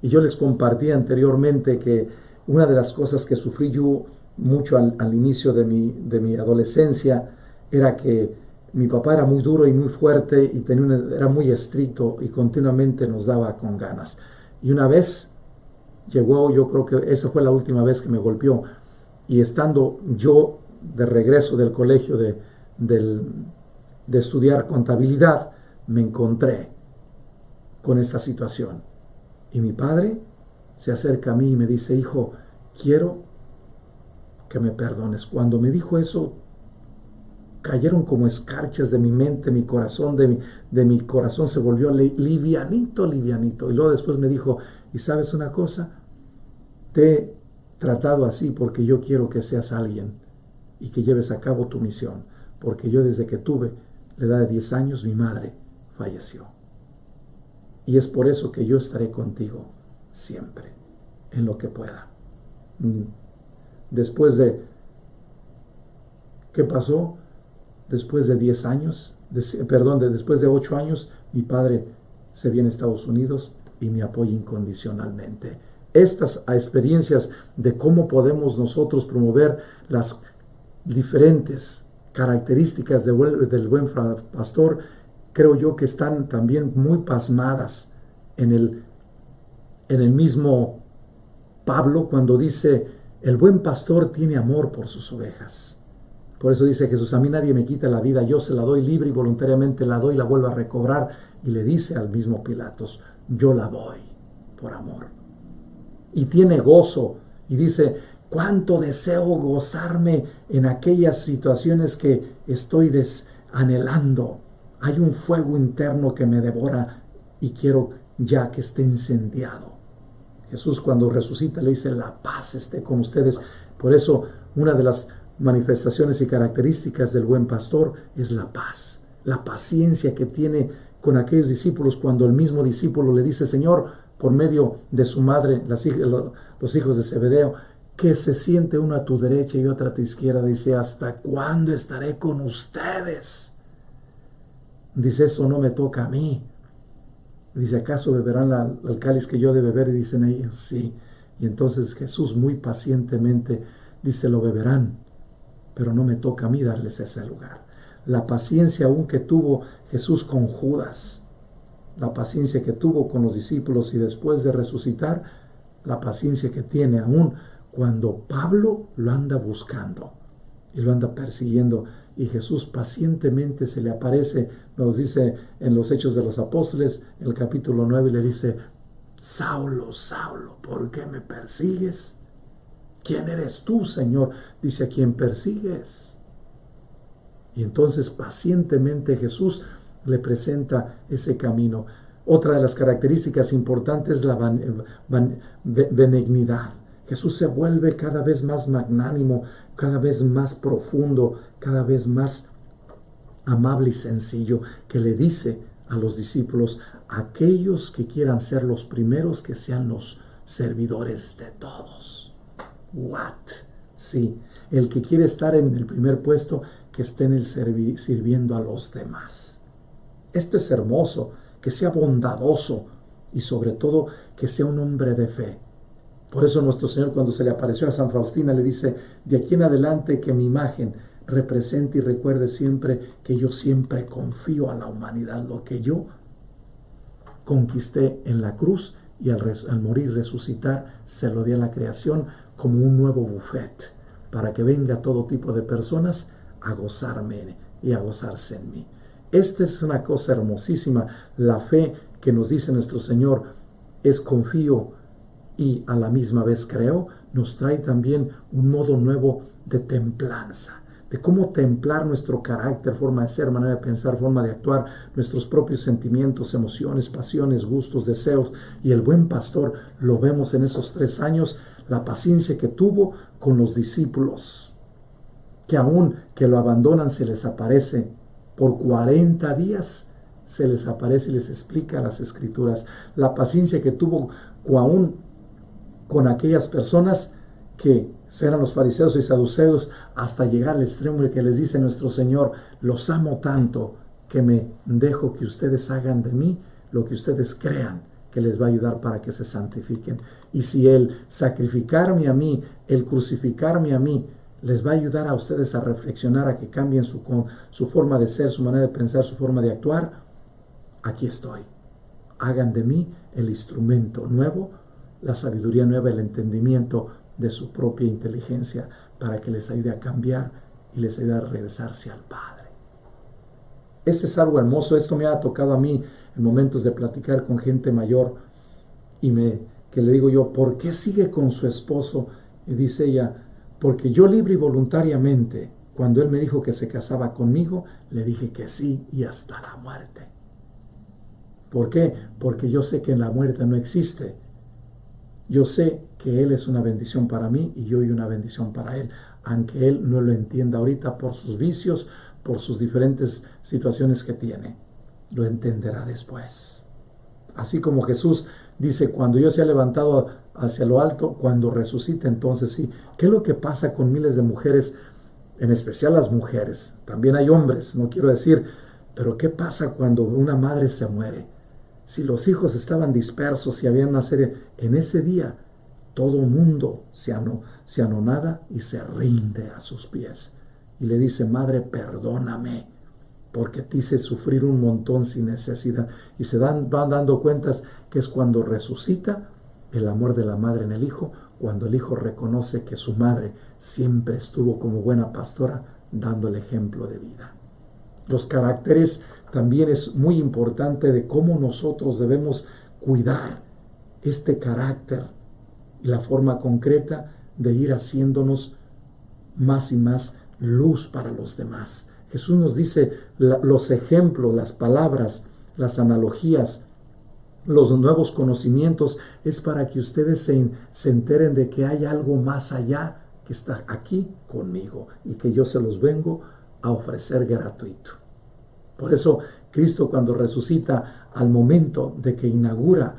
Y yo les compartí anteriormente que una de las cosas que sufrí yo mucho al inicio de mi adolescencia era que mi papá era muy duro y muy fuerte y era muy estricto y continuamente nos daba con ganas. Y una vez llegó, yo creo que esa fue la última vez que me golpeó, y estando yo de regreso del colegio de estudiar contabilidad, me encontré con esta situación. Y mi padre se acerca a mí y me dice, hijo, quiero que me perdones. Cuando me dijo eso, cayeron como escarchas de mi mente, mi corazón, de mi corazón se volvió livianito. Y luego después me dijo, ¿y sabes una cosa? Te he tratado así porque yo quiero que seas alguien y que lleves a cabo tu misión. Porque yo desde que tuve la edad de 10 años, mi madre falleció. Y es por eso que yo estaré contigo siempre, en lo que pueda. Después de, ¿qué pasó? Después de 10 años, después de 8 años, mi padre se viene a Estados Unidos y me apoya incondicionalmente. Estas experiencias de cómo podemos nosotros promover las diferentes características del buen pastor, creo yo que están también muy pasmadas en el mismo Pablo, cuando dice, el buen pastor tiene amor por sus ovejas. Por eso dice Jesús, a mí nadie me quita la vida, yo se la doy libre y voluntariamente la doy y la vuelvo a recobrar. Y le dice al mismo Pilatos, yo la doy por amor. Y tiene gozo, y dice, cuánto deseo gozarme en aquellas situaciones que estoy anhelando. Hay un fuego interno que me devora y quiero ya que esté incendiado. Jesús, cuando resucita, le dice, la paz esté con ustedes. Por eso una de las manifestaciones y características del buen pastor es la paz, la paciencia que tiene con aquellos discípulos, cuando el mismo discípulo le dice, Señor, por medio de su madre, los hijos de Zebedeo, que se siente uno a tu derecha y otro a tu izquierda. Dice, ¿hasta cuándo estaré con ustedes? Dice, eso no me toca a mí. Dice, ¿acaso beberán el cáliz que yo de beber? Y dicen ellos, sí. Y entonces Jesús muy pacientemente dice, lo beberán, pero no me toca a mí darles ese lugar. La paciencia aún que tuvo Jesús con Judas, la paciencia que tuvo con los discípulos y después de resucitar, la paciencia que tiene aún cuando Pablo lo anda buscando y lo anda persiguiendo, y Jesús pacientemente se le aparece, nos dice en los Hechos de los Apóstoles, en el capítulo 9, y le dice, Saulo, Saulo, ¿por qué me persigues? ¿Quién eres tú, Señor? Dice, ¿a quién persigues? Y entonces pacientemente Jesús le presenta ese camino. Otra de las características importantes es la benignidad. Jesús se vuelve cada vez más magnánimo, cada vez más profundo, cada vez más amable y sencillo, que le dice a los discípulos, aquellos que quieran ser los primeros, que sean los servidores de todos. What? Sí, el que quiere estar en el primer puesto, que esté en el sirviendo a los demás. Esto es hermoso, que sea bondadoso y sobre todo que sea un hombre de fe. Por eso nuestro Señor, cuando se le apareció a San Faustina, le dice, de aquí en adelante que mi imagen represente y recuerde siempre que yo siempre confío a la humanidad. Lo que yo conquisté en la cruz y al morir, resucitar, se lo di a la creación como un nuevo buffet, para que venga todo tipo de personas a gozarme y a gozarse en mí. Esta es una cosa hermosísima. La fe que nos dice nuestro Señor es confío y a la misma vez creo, nos trae también un modo nuevo de templanza, de cómo templar nuestro carácter, forma de ser, manera de pensar, forma de actuar, nuestros propios sentimientos, emociones, pasiones, gustos, deseos. Y el buen pastor lo vemos en esos 3 años, la paciencia que tuvo con los discípulos, que aún que lo abandonan se les aparece por 40 días, se les aparece y les explica las escrituras. La paciencia que tuvo aún con aquellas personas que eran los fariseos y saduceos, hasta llegar al extremo de que les dice nuestro Señor, los amo tanto que me dejo que ustedes hagan de mí lo que ustedes crean que les va a ayudar para que se santifiquen. Y si el sacrificarme a mí, el crucificarme a mí, les va a ayudar a ustedes a reflexionar, a que cambien su forma de ser, su manera de pensar, su forma de actuar, aquí estoy. Hagan de mí el instrumento nuevo, la sabiduría nueva, el entendimiento de su propia inteligencia, para que les ayude a cambiar y les ayude a regresarse al Padre. Este es algo hermoso. Esto me ha tocado a mí en momentos de platicar con gente mayor y que le digo yo, ¿por qué sigue con su esposo? Y dice ella, porque yo libre y voluntariamente, cuando él me dijo que se casaba conmigo, le dije que sí, y hasta la muerte. ¿Por qué? Porque yo sé que en la muerte no existe. Yo sé que él es una bendición para mí y yo soy una bendición para él, aunque él no lo entienda ahorita por sus vicios, por sus diferentes situaciones que tiene. Lo entenderá después. Así como Jesús dice, cuando yo sea levantado hacia lo alto, cuando resucite, entonces sí. ¿Qué es lo que pasa con miles de mujeres, en especial las mujeres? También hay hombres, no quiero decir, pero ¿qué pasa cuando una madre se muere? Si los hijos estaban dispersos y había una serie, en ese día todo el mundo se anonada y se rinde a sus pies. Y le dice, madre, perdóname, porque te hice sufrir un montón sin necesidad. Y van dando cuentas que es cuando resucita el amor de la madre en el hijo, cuando el hijo reconoce que su madre siempre estuvo como buena pastora dando el ejemplo de vida. Los caracteres también es muy importante de cómo nosotros debemos cuidar este carácter y la forma concreta de ir haciéndonos más y más luz para los demás. Jesús nos dice los ejemplos, las palabras, las analogías, los nuevos conocimientos, es para que ustedes se enteren de que hay algo más allá que está aquí conmigo y que yo se los vengo a ofrecer gratuito. Por eso Cristo, cuando resucita, al momento de que inaugura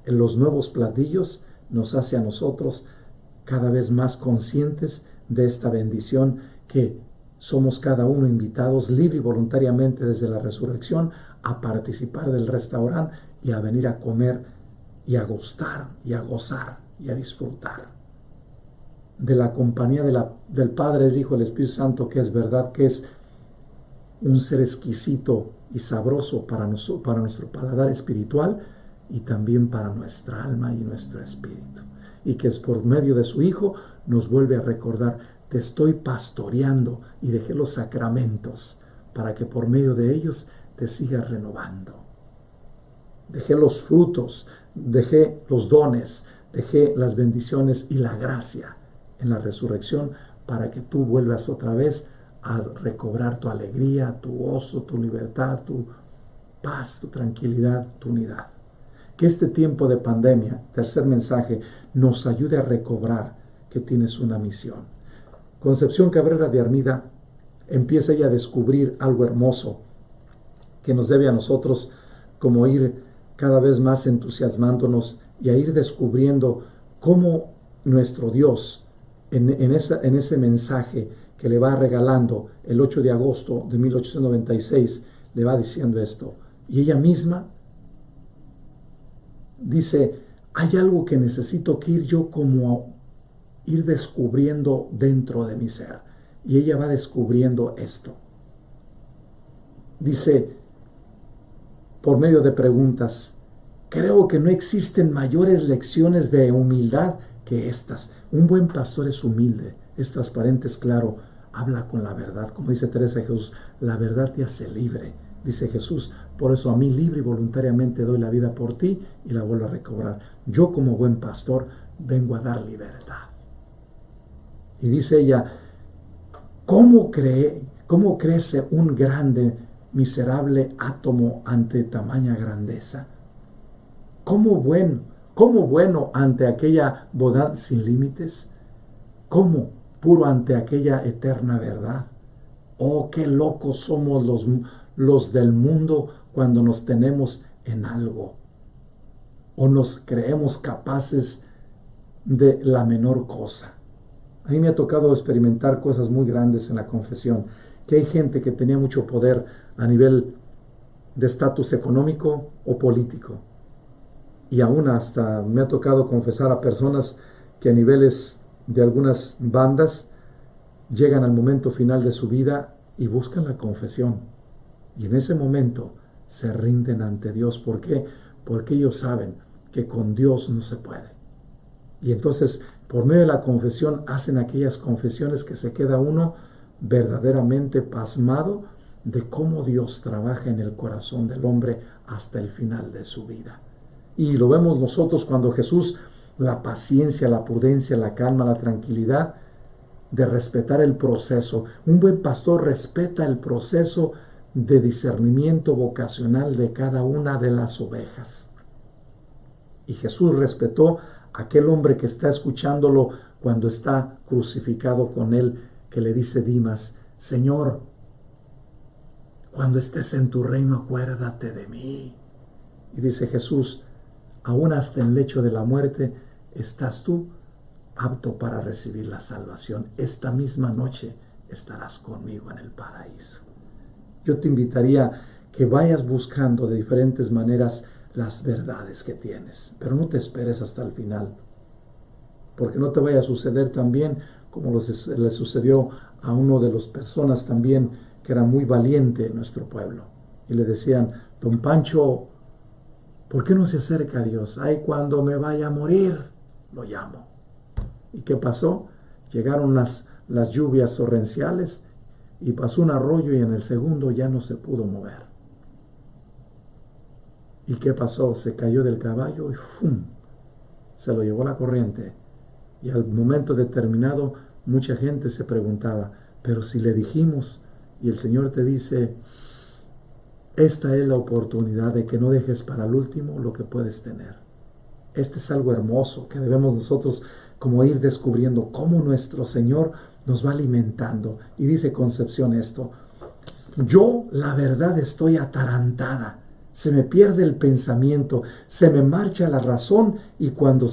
los nuevos platillos, nos hace a nosotros cada vez más conscientes de esta bendición que somos cada uno invitados libre y voluntariamente desde la resurrección a participar del restaurante y a venir a comer y a gustar y a gozar y a disfrutar de la compañía del Padre, el Hijo, el Espíritu Santo, que es verdad que es un ser exquisito y sabroso para nuestro paladar espiritual y también para nuestra alma y nuestro espíritu. Y que es por medio de su Hijo nos vuelve a recordar: te estoy pastoreando y dejé los sacramentos para que por medio de ellos te sigas renovando. Dejé los frutos, dejé los dones, dejé las bendiciones y la gracia en la resurrección para que tú vuelvas otra vez a recobrar tu alegría, tu gozo, tu libertad, tu paz, tu tranquilidad, tu unidad. Que este tiempo de pandemia, tercer mensaje, nos ayude a recobrar que tienes una misión. Concepción Cabrera de Armida empieza ella a descubrir algo hermoso que nos debe a nosotros como ir cada vez más entusiasmándonos y a ir descubriendo cómo nuestro Dios en ese mensaje que le va regalando el 8 de agosto de 1896 le va diciendo esto. Y ella misma dice: hay algo que necesito que ir yo como ir descubriendo dentro de mi ser. Y ella va descubriendo esto. Dice, por medio de preguntas: creo que no existen mayores lecciones de humildad que estas. Un buen pastor es humilde, es transparente, es claro, habla con la verdad. Como dice Teresa de Jesús, la verdad te hace libre. Dice Jesús, por eso a mí libre y voluntariamente doy la vida por ti y la vuelvo a recobrar. Yo como buen pastor vengo a dar libertad. Y dice ella, ¿cómo crece un grande, miserable átomo ante tamaña grandeza? ¿Cómo bueno ante aquella bondad sin límites? ¿Cómo puro ante aquella eterna verdad? Oh, qué locos somos los del mundo cuando nos tenemos en algo o nos creemos capaces de la menor cosa. A mí me ha tocado experimentar cosas muy grandes en la confesión, que hay gente que tenía mucho poder a nivel de estatus económico o político. Y aún hasta me ha tocado confesar a personas que a niveles de algunas bandas llegan al momento final de su vida y buscan la confesión. Y en ese momento se rinden ante Dios. ¿Por qué? Porque ellos saben que con Dios no se puede. Y entonces, por medio de la confesión, hacen aquellas confesiones que se queda uno verdaderamente pasmado de cómo Dios trabaja en el corazón del hombre hasta el final de su vida. Y lo vemos nosotros cuando Jesús, la paciencia, la prudencia, la calma, la tranquilidad de respetar el proceso. Un buen pastor respeta el proceso de discernimiento vocacional de cada una de las ovejas. Y Jesús respetó a aquel hombre que está escuchándolo cuando está crucificado con él, que le dice Dimas, Señor, cuando estés en tu reino acuérdate de mí. Y dice Jesús, aún hasta en el lecho de la muerte estás tú apto para recibir la salvación. Esta misma noche estarás conmigo en el paraíso. Yo te invitaría que vayas buscando de diferentes maneras las verdades que tienes, pero no te esperes hasta el final, porque no te vaya a suceder también como le sucedió a uno de las personas también que era muy valiente en nuestro pueblo, y le decían, don Pancho, ¿por qué no se acerca a Dios? Ay, cuando me vaya a morir, lo llamo. ¿Y qué pasó? Llegaron las lluvias torrenciales y pasó un arroyo y en el segundo ya no se pudo mover. ¿Y qué pasó? Se cayó del caballo y ¡fum! Se lo llevó la corriente. Y al momento determinado mucha gente se preguntaba, pero si le dijimos, y el Señor te dice, esta es la oportunidad de que no dejes para el último lo que puedes tener. Este es algo hermoso que debemos nosotros como ir descubriendo cómo nuestro Señor nos va alimentando. Y dice Concepción esto, yo la verdad estoy atarantada, se me pierde el pensamiento, se me marcha la razón y cuando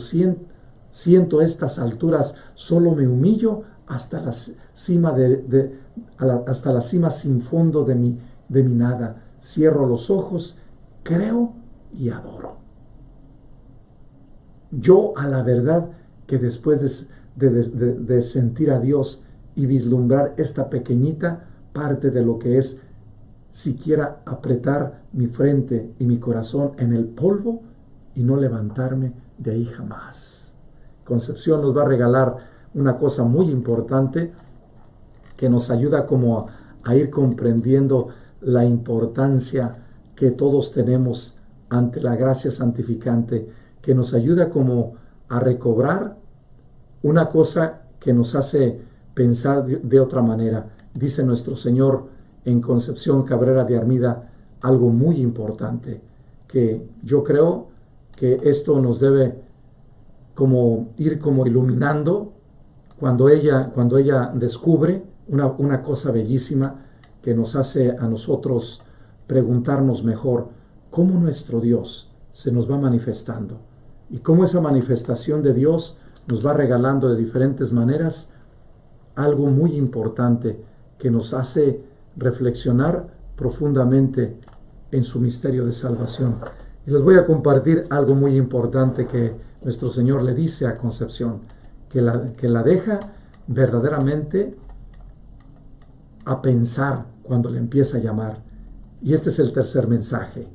Siento estas alturas, solo me humillo hasta la cima hasta la cima sin fondo de mi nada. Cierro los ojos, creo y adoro. Yo a la verdad que después de sentir a Dios y vislumbrar esta pequeñita parte de lo que es siquiera apretar mi frente y mi corazón en el polvo y no levantarme de ahí jamás. Concepción nos va a regalar una cosa muy importante que nos ayuda como a ir comprendiendo la importancia que todos tenemos ante la gracia santificante, que nos ayuda como a recobrar una cosa que nos hace pensar de otra manera. Dice nuestro Señor en Concepción Cabrera de Armida algo muy importante, que yo creo que esto nos debe como ir como iluminando cuando ella descubre una cosa bellísima que nos hace a nosotros preguntarnos mejor cómo nuestro Dios se nos va manifestando y cómo esa manifestación de Dios nos va regalando de diferentes maneras algo muy importante que nos hace reflexionar profundamente en su misterio de salvación. Y les voy a compartir algo muy importante que nuestro Señor le dice a Concepción, que la deja verdaderamente a pensar cuando le empieza a llamar. Y este es el tercer mensaje.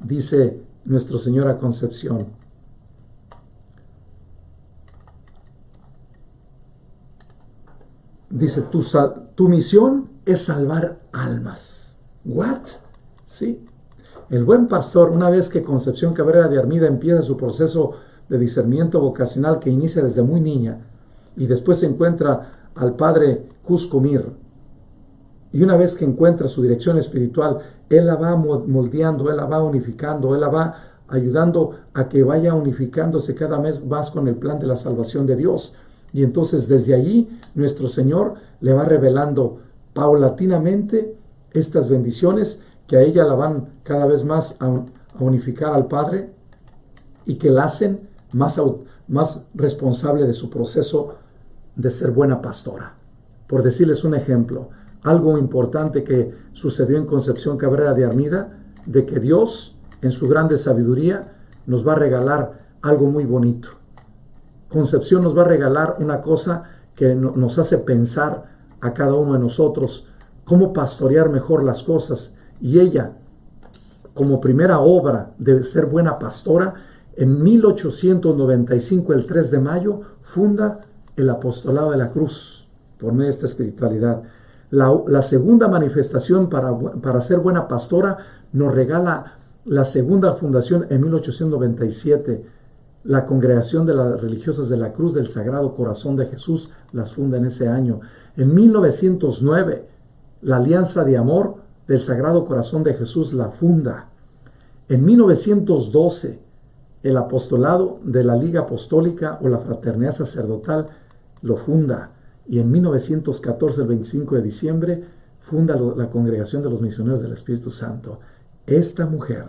Dice nuestro Señor a Concepción: dice, tu misión es salvar almas. ¿What? Sí. El buen pastor, una vez que Concepción Cabrera de Armida empieza su proceso de discernimiento vocacional que inicia desde muy niña y después se encuentra al padre Cuscomir, y una vez que encuentra su dirección espiritual, él la va moldeando, él la va unificando, él la va ayudando a que vaya unificándose cada vez más con el plan de la salvación de Dios. Y entonces desde allí nuestro Señor le va revelando paulatinamente estas bendiciones que a ella la van cada vez más a unificar al Padre y que la hacen más responsable de su proceso de ser buena pastora. Por decirles un ejemplo, algo importante que sucedió en Concepción Cabrera de Armida, de que Dios en su grande sabiduría nos va a regalar algo muy bonito. Concepción nos va a regalar una cosa que nos hace pensar a cada uno de nosotros cómo pastorear mejor las cosas. Y ella, como primera obra de ser buena pastora, en 1895, el 3 de mayo, funda el Apostolado de la Cruz por medio de esta espiritualidad. La segunda manifestación para ser buena pastora nos regala la segunda fundación en 1897. La Congregación de las Religiosas de la Cruz del Sagrado Corazón de Jesús las funda en ese año. En 1909, la Alianza de Amor del Sagrado Corazón de Jesús la funda. En 1912, el Apostolado de la Liga Apostólica o la Fraternidad Sacerdotal lo funda. Y en 1914, el 25 de diciembre, funda la Congregación de los Misioneros del Espíritu Santo. Esta mujer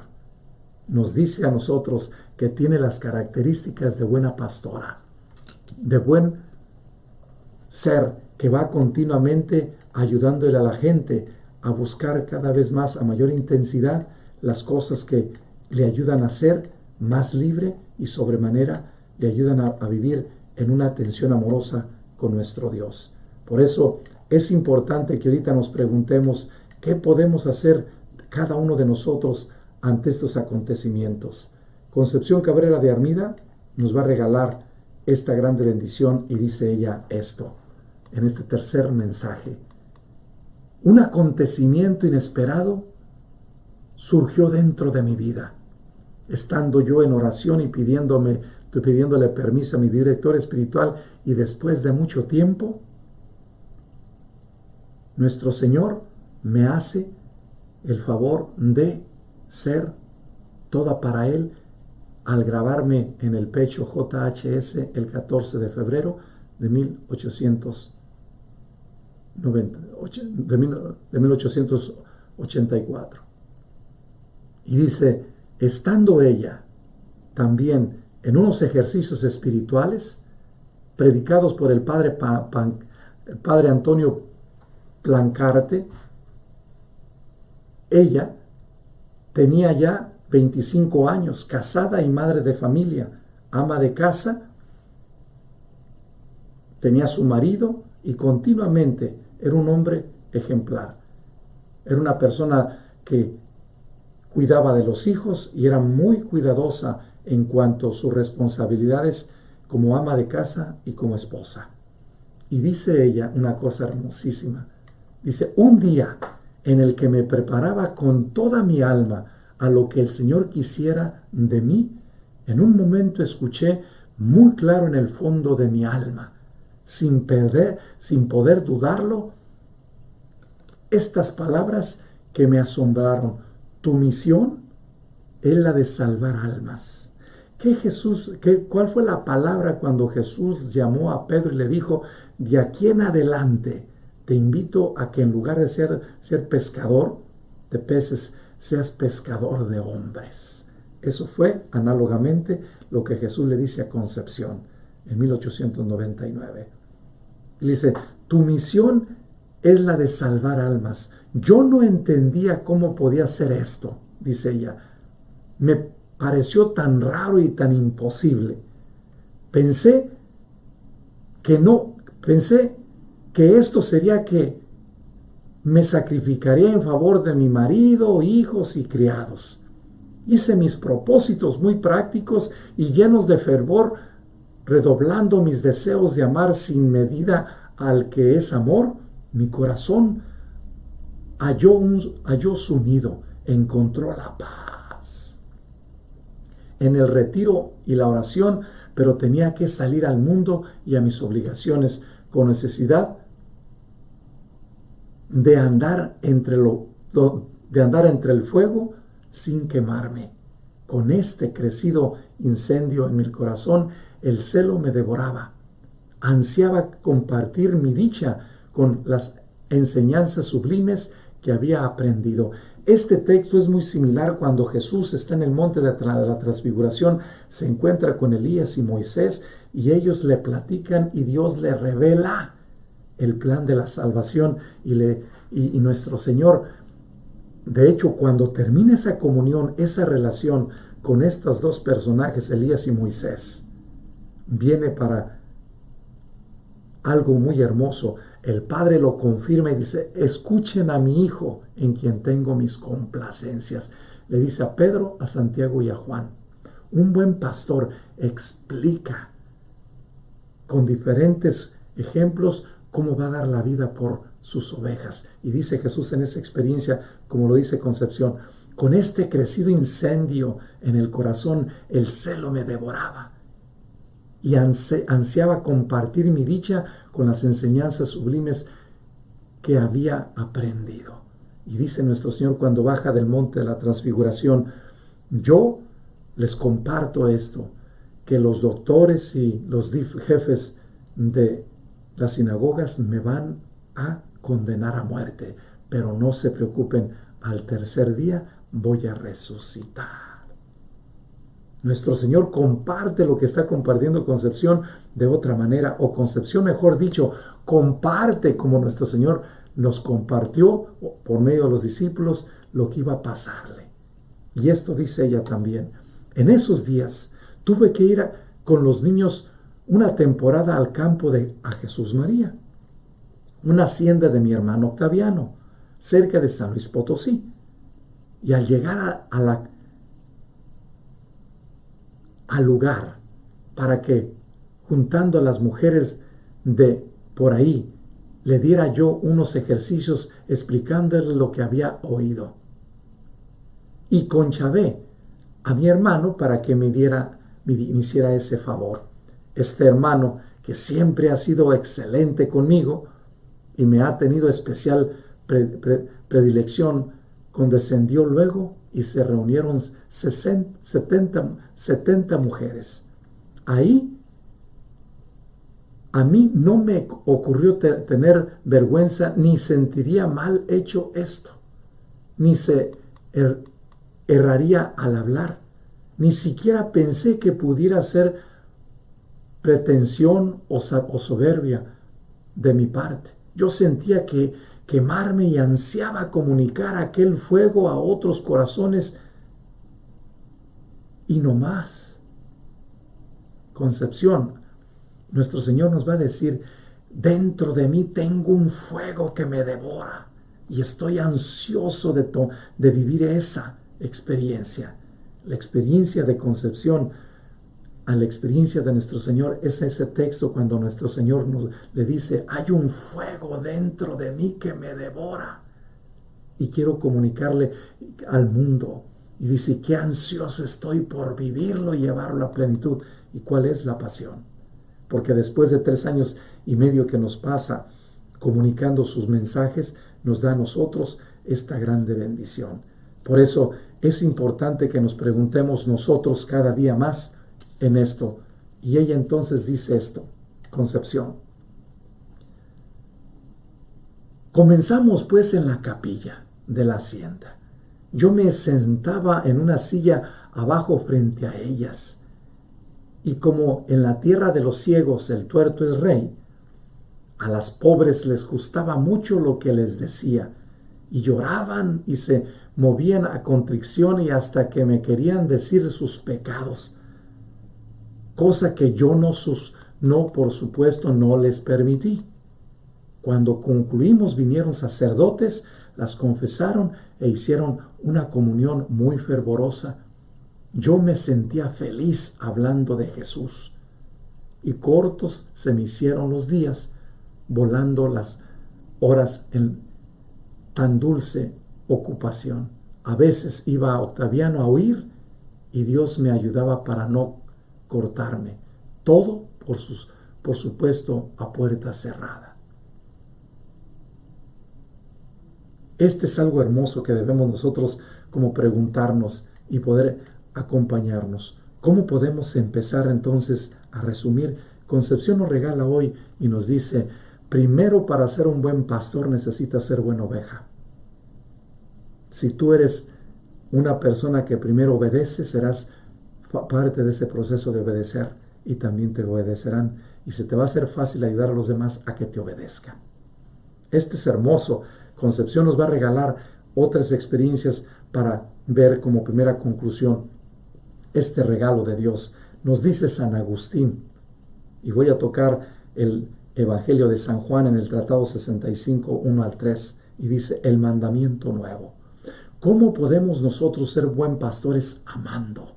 nos dice a nosotros que tiene las características de buena pastora, de buen ser, que va continuamente ayudándole a la gente a buscar cada vez más, a mayor intensidad, las cosas que le ayudan a ser más libre y sobremanera le ayudan a vivir en una atención amorosa con nuestro Dios. Por eso es importante que ahorita nos preguntemos qué podemos hacer cada uno de nosotros ante estos acontecimientos. Concepción Cabrera de Armida nos va a regalar esta grande bendición y dice ella esto en este tercer mensaje: un acontecimiento inesperado surgió dentro de mi vida. Estando yo en oración y pidiéndole permiso a mi director espiritual, y después de mucho tiempo, nuestro Señor me hace el favor de ser toda para Él al grabarme en el pecho JHS el 14 de febrero de 1884. Y dice, estando ella también en unos ejercicios espirituales predicados por el el padre Antonio Plancarte. Ella tenía ya 25 años, casada y madre de familia, ama de casa, tenía su marido y continuamente era un hombre ejemplar. Era una persona que cuidaba de los hijos y era muy cuidadosa en cuanto a sus responsabilidades como ama de casa y como esposa. Y dice ella una cosa hermosísima. Dice, un día en el que me preparaba con toda mi alma a lo que el Señor quisiera de mí, en un momento escuché muy claro en el fondo de mi alma, sin poder dudarlo, estas palabras que me asombraron: tu misión es la de salvar almas. ¿Cuál fue la palabra cuando Jesús llamó a Pedro y le dijo, de aquí en adelante te invito a que en lugar de ser pescador de peces, seas pescador de hombres? Eso fue análogamente lo que Jesús le dice a Concepción en 1899. Le dice, tu misión es la de salvar almas. Yo no entendía cómo podía ser esto, dice ella. Me pareció tan raro y tan imposible. Pensé que esto sería que me sacrificaría en favor de mi marido, hijos y criados. Hice mis propósitos muy prácticos y llenos de fervor, redoblando mis deseos de amar sin medida al que es amor. Mi corazón halló su nido, encontró la paz en el retiro y la oración, pero tenía que salir al mundo y a mis obligaciones con necesidad de andar entre el fuego sin quemarme. Con este crecido incendio en mi corazón, el celo me devoraba. Ansiaba compartir mi dicha con las enseñanzas sublimes que había aprendido. Este texto es muy similar cuando Jesús está en el monte de la transfiguración, se encuentra con Elías y Moisés y ellos le platican y Dios le revela el plan de la salvación y nuestro Señor. De hecho, cuando termina esa comunión, esa relación con estos dos personajes, Elías y Moisés, viene para algo muy hermoso. El Padre lo confirma y dice, escuchen a mi Hijo en quien tengo mis complacencias. Le dice a Pedro, a Santiago y a Juan. Un buen pastor explica con diferentes ejemplos cómo va a dar la vida por sus ovejas. Y dice Jesús en esa experiencia, como lo dice Concepción, con este crecido incendio en el corazón, el celo me devoraba y ansiaba compartir mi dicha con las enseñanzas sublimes que había aprendido. Y dice nuestro Señor cuando baja del monte de la transfiguración, yo les comparto esto, que los doctores y los jefes de las sinagogas me van a condenar a muerte, pero no se preocupen, al tercer día voy a resucitar. Nuestro Señor comparte lo que está compartiendo Concepción de otra manera, o Concepción, mejor dicho, comparte como nuestro Señor nos compartió por medio de los discípulos lo que iba a pasarle. Y esto dice ella también. En esos días tuve que ir con los niños una temporada al campo a Jesús María, una hacienda de mi hermano Octaviano, cerca de San Luis Potosí. Y al llegar al lugar, para que juntando a las mujeres de por ahí, le diera yo unos ejercicios explicándole lo que había oído. Y conchavé a mi hermano para que me hiciera ese favor. Este hermano, que siempre ha sido excelente conmigo y me ha tenido especial predilección, condescendió luego y se reunieron 70 mujeres. Ahí a mí no me ocurrió tener vergüenza, ni sentiría mal hecho esto, ni se erraría al hablar. Ni siquiera pensé que pudiera ser pretensión o soberbia de mi parte. Yo sentía que quemarme y ansiaba comunicar aquel fuego a otros corazones y no más. Concepción, nuestro Señor nos va a decir, dentro de mí tengo un fuego que me devora y estoy ansioso de vivir esa experiencia. La experiencia de concepción a la experiencia de nuestro Señor es ese texto cuando nuestro Señor le dice, hay un fuego dentro de mí que me devora y quiero comunicarle al mundo. Y dice, qué ansioso estoy por vivirlo y llevarlo a plenitud. ¿Y cuál es la pasión? Porque después de 3 años y medio que nos pasa comunicando sus mensajes, nos da a nosotros esta grande bendición. Por eso es importante que nos preguntemos nosotros cada día más en esto. Y ella entonces dice esto, Concepción. Comenzamos pues en la capilla de la hacienda. Yo me sentaba en una silla abajo frente a ellas. Y como en la tierra de los ciegos el tuerto es rey, a las pobres les gustaba mucho lo que les decía, y lloraban y se movían a contrición y hasta que me querían decir sus pecados, cosa que yo no, por supuesto, no les permití. Cuando concluimos vinieron sacerdotes, las confesaron e hicieron una comunión muy fervorosa. Yo me sentía feliz hablando de Jesús y cortos se me hicieron los días, volando las horas en tan dulce ocupación. A veces iba a Octaviano a oír y Dios me ayudaba para no cortarme. Todo, por supuesto, a puerta cerrada. Este es algo hermoso que debemos nosotros como preguntarnos y poder acompañarnos. ¿Cómo podemos empezar entonces a resumir? Concepción nos regala hoy y nos dice, primero para ser un buen pastor necesitas ser buena oveja. Si tú eres una persona que primero obedece, serás parte de ese proceso de obedecer y también te obedecerán. Y se te va a hacer fácil ayudar a los demás a que te obedezcan. Este es hermoso. Concepción nos va a regalar otras experiencias para ver como primera conclusión este regalo de Dios. Nos dice San Agustín, y voy a tocar el Evangelio de San Juan en el Tratado 65, 1 al 3, y dice el mandamiento nuevo. ¿Cómo podemos nosotros ser buen pastores? Amando.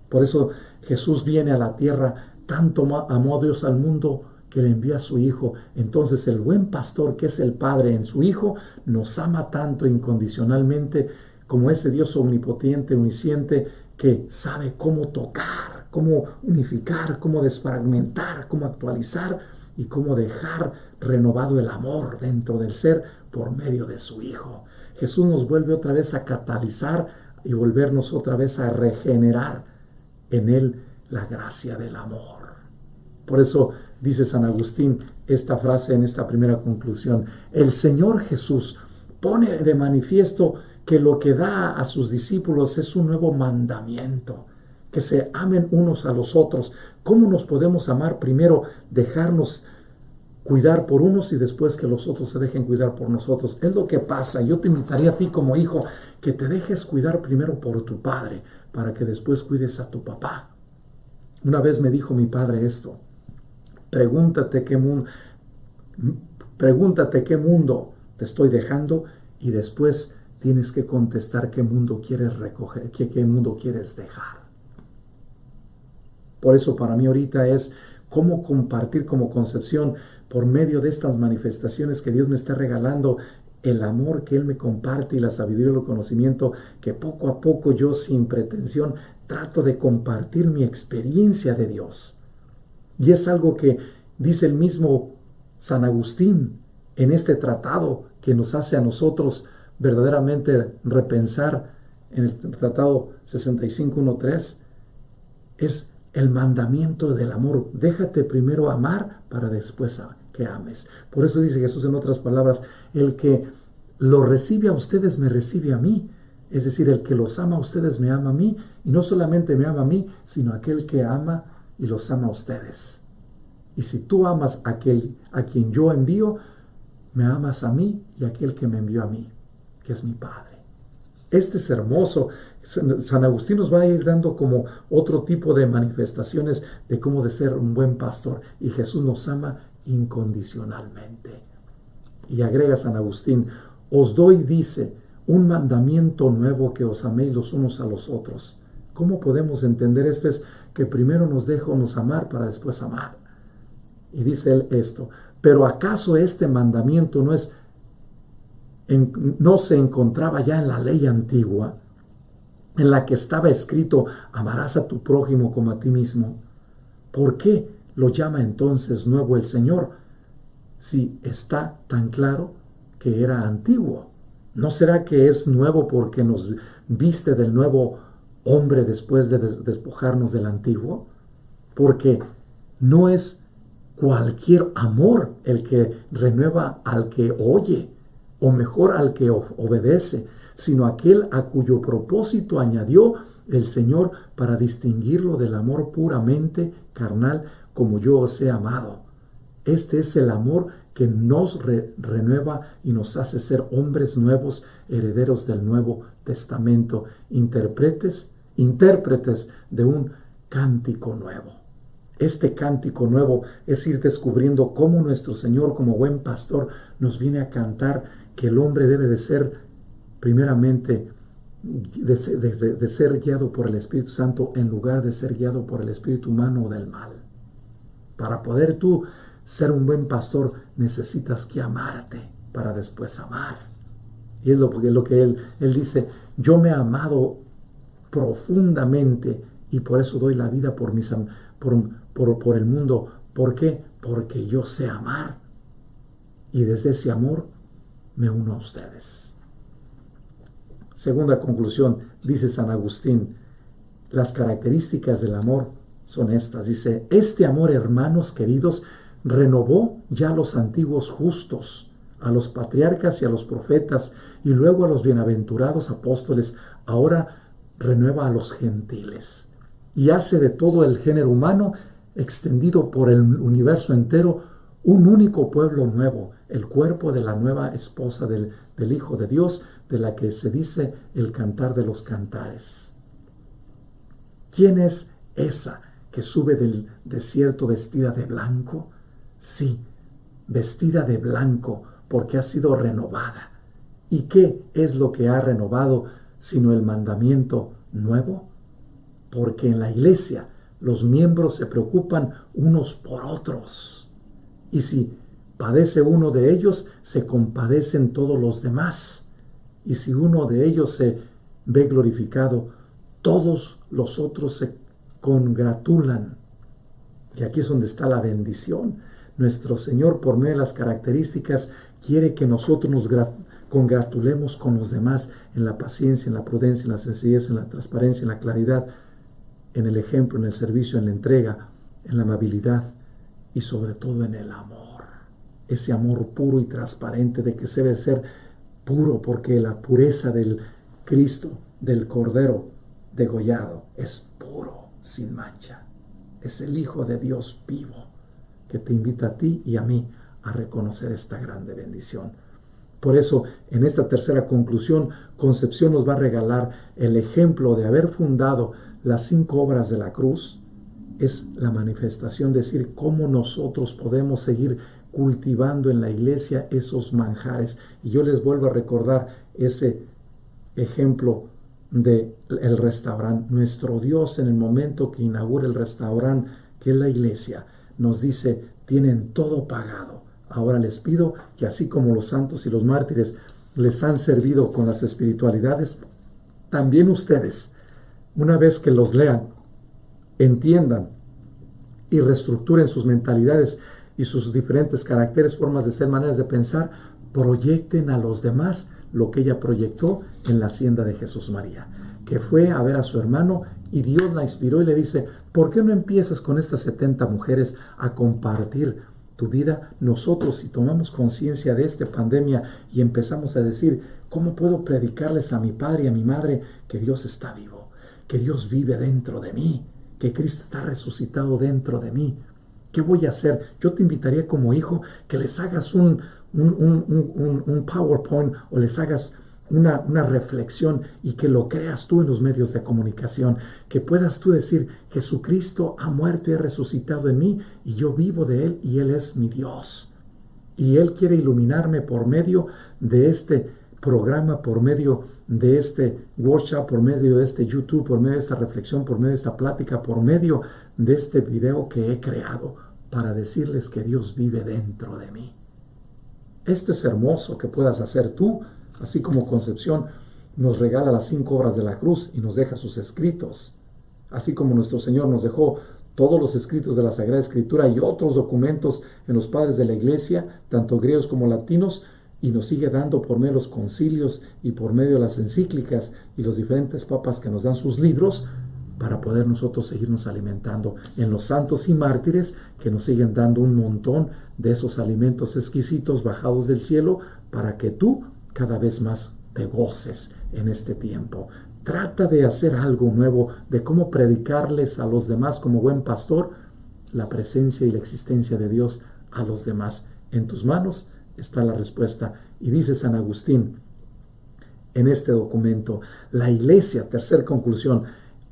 Por eso Jesús viene a la tierra, tanto amó a Dios al mundo que le envía a su Hijo. Entonces el buen pastor, que es el Padre en su Hijo, nos ama tanto incondicionalmente como ese Dios omnipotente, omnisciente, que sabe cómo tocar, cómo unificar, cómo desfragmentar, cómo actualizar y cómo dejar renovado el amor dentro del ser por medio de su Hijo. Jesús nos vuelve otra vez a catalizar y volvernos otra vez a regenerar en Él la gracia del amor. Por eso dice San Agustín esta frase en esta primera conclusión. El Señor Jesús pone de manifiesto que lo que da a sus discípulos es un nuevo mandamiento, que se amen unos a los otros. ¿Cómo nos podemos amar? Primero, dejarnos cuidar por unos y después que los otros se dejen cuidar por nosotros. Es lo que pasa. Yo te invitaría a ti como hijo que te dejes cuidar primero por tu padre para que después cuides a tu papá. Una vez me dijo mi padre esto. Pregúntate qué mundo te estoy dejando y después tienes que contestar qué mundo quieres recoger, qué mundo quieres dejar. Por eso para mí ahorita es cómo compartir como Concepción por medio de estas manifestaciones que Dios me está regalando, el amor que Él me comparte y la sabiduría y el conocimiento que poco a poco yo sin pretensión trato de compartir mi experiencia de Dios. Y es algo que dice el mismo San Agustín en este tratado que nos hace a nosotros verdaderamente repensar en el tratado 65.1.3. Es el mandamiento del amor. Déjate primero amar para después que ames. Por eso dice Jesús en otras palabras, el que lo recibe a ustedes me recibe a mí. Es decir, el que los ama a ustedes me ama a mí, y no solamente me ama a mí, sino aquel que ama y los ama a ustedes. Y si tú amas a quien yo envío, me amas a mí y a aquel que me envió a mí, que es mi Padre. Este es hermoso. San Agustín nos va a ir dando como otro tipo de manifestaciones de cómo de ser un buen pastor. Y Jesús nos ama incondicionalmente. Y agrega San Agustín, os doy, dice, un mandamiento nuevo, que os améis los unos a los otros. ¿Cómo podemos entender esto? Es que primero nos nos amar para después amar. Y dice él esto, pero ¿acaso este mandamiento no se encontraba ya en la ley antigua, en la que estaba escrito, amarás a tu prójimo como a ti mismo? ¿Por qué lo llama entonces nuevo el Señor, si está tan claro que era antiguo? ¿No será que es nuevo porque nos viste del nuevo hombre después de despojarnos del antiguo? Porque no es cualquier amor el que renueva al que oye, o mejor al que obedece, sino aquel a cuyo propósito añadió el Señor para distinguirlo del amor puramente carnal, como yo os he amado. Este es el amor que nos renueva y nos hace ser hombres nuevos, herederos del Nuevo Testamento, intérpretes de un cántico nuevo. Este cántico nuevo es ir descubriendo cómo nuestro Señor, como buen pastor, nos viene a cantar que el hombre debe de ser, primeramente, de ser guiado por el Espíritu Santo en lugar de ser guiado por el espíritu humano o del mal. Para poder tú ser un buen pastor, necesitas que amarte para después amar. Y es lo que él dice, yo me he amado profundamente y por eso doy la vida por el mundo. ¿Por qué? Porque yo sé amar. Y desde ese amor me uno a ustedes. Segunda conclusión, dice San Agustín, las características del amor son estas. Dice, este amor, hermanos queridos, renovó ya a los antiguos justos, a los patriarcas y a los profetas, y luego a los bienaventurados apóstoles. Ahora renueva a los gentiles y hace de todo el género humano, extendido por el universo entero, un único pueblo nuevo, el cuerpo de la nueva esposa del Hijo de Dios, de la que se dice el cantar de los cantares. ¿Quién es esa que sube del desierto vestida de blanco? Sí, vestida de blanco, porque ha sido renovada. ¿Y qué es lo que ha renovado sino el mandamiento nuevo? Porque en la iglesia los miembros se preocupan unos por otros. Y si padece uno de ellos, se compadecen todos los demás. Y si uno de ellos se ve glorificado, todos los otros se congratulan. Y aquí es donde está la bendición. Nuestro Señor, por medio de las características, quiere que nosotros nos congratulemos con los demás en la paciencia, en la prudencia, en la sencillez, en la transparencia, en la claridad, en el ejemplo, en el servicio, en la entrega, en la amabilidad y sobre todo en el amor. Ese amor puro y transparente de que se debe ser puro, porque la pureza del Cristo, del Cordero degollado, es puro, sin mancha. Es el Hijo de Dios vivo que te invita a ti y a mí a reconocer esta grande bendición. Por eso, en esta tercera conclusión, Concepción nos va a regalar el ejemplo de haber fundado las 5 obras de la cruz. Es la manifestación de decir cómo nosotros podemos seguir cultivando en la iglesia esos manjares. Y yo les vuelvo a recordar ese ejemplo del restaurante. Nuestro Dios, en el momento que inaugura el restaurante, que es la iglesia, nos dice, tienen todo pagado. Ahora les pido que así como los santos y los mártires les han servido con las espiritualidades, también ustedes, una vez que los lean, entiendan y reestructuren sus mentalidades y sus diferentes caracteres, formas de ser, maneras de pensar, proyecten a los demás lo que ella proyectó en la hacienda de Jesús María, que fue a ver a su hermano y Dios la inspiró y le dice, ¿por qué no empiezas con estas 70 mujeres a compartir tu vida. Nosotros, si tomamos conciencia de esta pandemia y empezamos a decir, ¿cómo puedo predicarles a mi padre y a mi madre que Dios está vivo, que Dios vive dentro de mí, que Cristo está resucitado dentro de mí? ¿Qué voy a hacer? Yo te invitaría como hijo que les hagas un PowerPoint o les hagas una reflexión y que lo creas tú en los medios de comunicación, que puedas tú decir, Jesucristo ha muerto y ha resucitado en mí y yo vivo de Él y Él es mi Dios. Y Él quiere iluminarme por medio de este programa, por medio de este workshop, por medio de este YouTube, por medio de esta reflexión, por medio de esta plática, por medio de este video que he creado para decirles que Dios vive dentro de mí. Esto es hermoso que puedas hacer tú, así como Concepción nos regala las 5 obras de la cruz y nos deja sus escritos, así como nuestro Señor nos dejó todos los escritos de la Sagrada Escritura y otros documentos en los padres de la Iglesia, tanto griegos como latinos, y nos sigue dando por medio de los concilios y por medio de las encíclicas y los diferentes papas que nos dan sus libros para poder nosotros seguirnos alimentando en los santos y mártires que nos siguen dando un montón de esos alimentos exquisitos bajados del cielo para que tú cada vez más te goces en este tiempo. Trata de hacer algo nuevo, de cómo predicarles a los demás como buen pastor la presencia y la existencia de Dios a los demás. En tus manos está la respuesta. Y dice San Agustín en este documento, la Iglesia, tercera conclusión,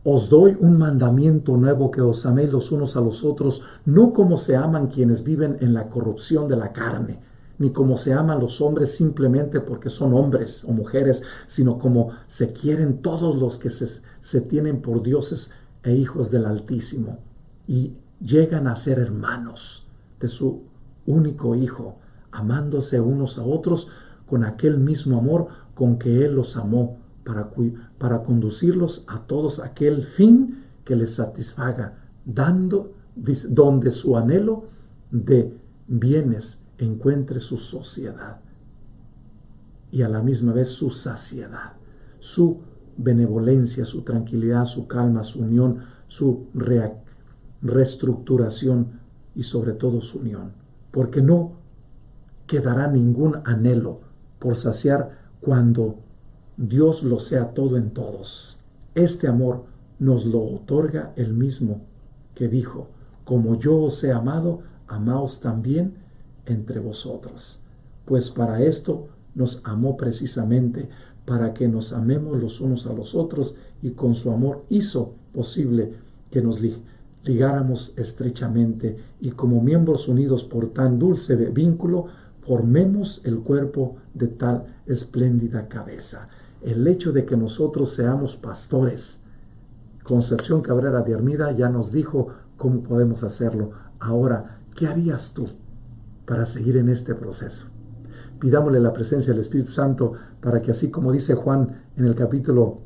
os doy un mandamiento nuevo, que os améis los unos a los otros, no como se aman quienes viven en la corrupción de la carne, ni como se aman los hombres simplemente porque son hombres o mujeres, sino como se quieren todos los que se tienen por dioses e hijos del Altísimo, y llegan a ser hermanos de su único Hijo, amándose unos a otros con aquel mismo amor con que Él los amó, para conducirlos a todos aquel fin que les satisfaga, donde su anhelo de bienes encuentre su sociedad y a la misma vez su saciedad, su benevolencia, su tranquilidad, su calma, su unión, su reestructuración y sobre todo su unión, porque no quedará ningún anhelo por saciar cuando Dios lo sea todo en todos. Este amor nos lo otorga Él mismo, que dijo, como yo os he amado, amaos también entre vosotros. Pues para esto nos amó precisamente, para que nos amemos los unos a los otros, y con su amor hizo posible que nos ligáramos estrechamente, y como miembros unidos por tan dulce vínculo, formemos el cuerpo de tal espléndida cabeza. El hecho de que nosotros seamos pastores, Concepción Cabrera de Armida ya nos dijo cómo podemos hacerlo. Ahora, ¿qué harías tú para seguir en este proceso? Pidámosle la presencia del Espíritu Santo para que, así como dice Juan en el capítulo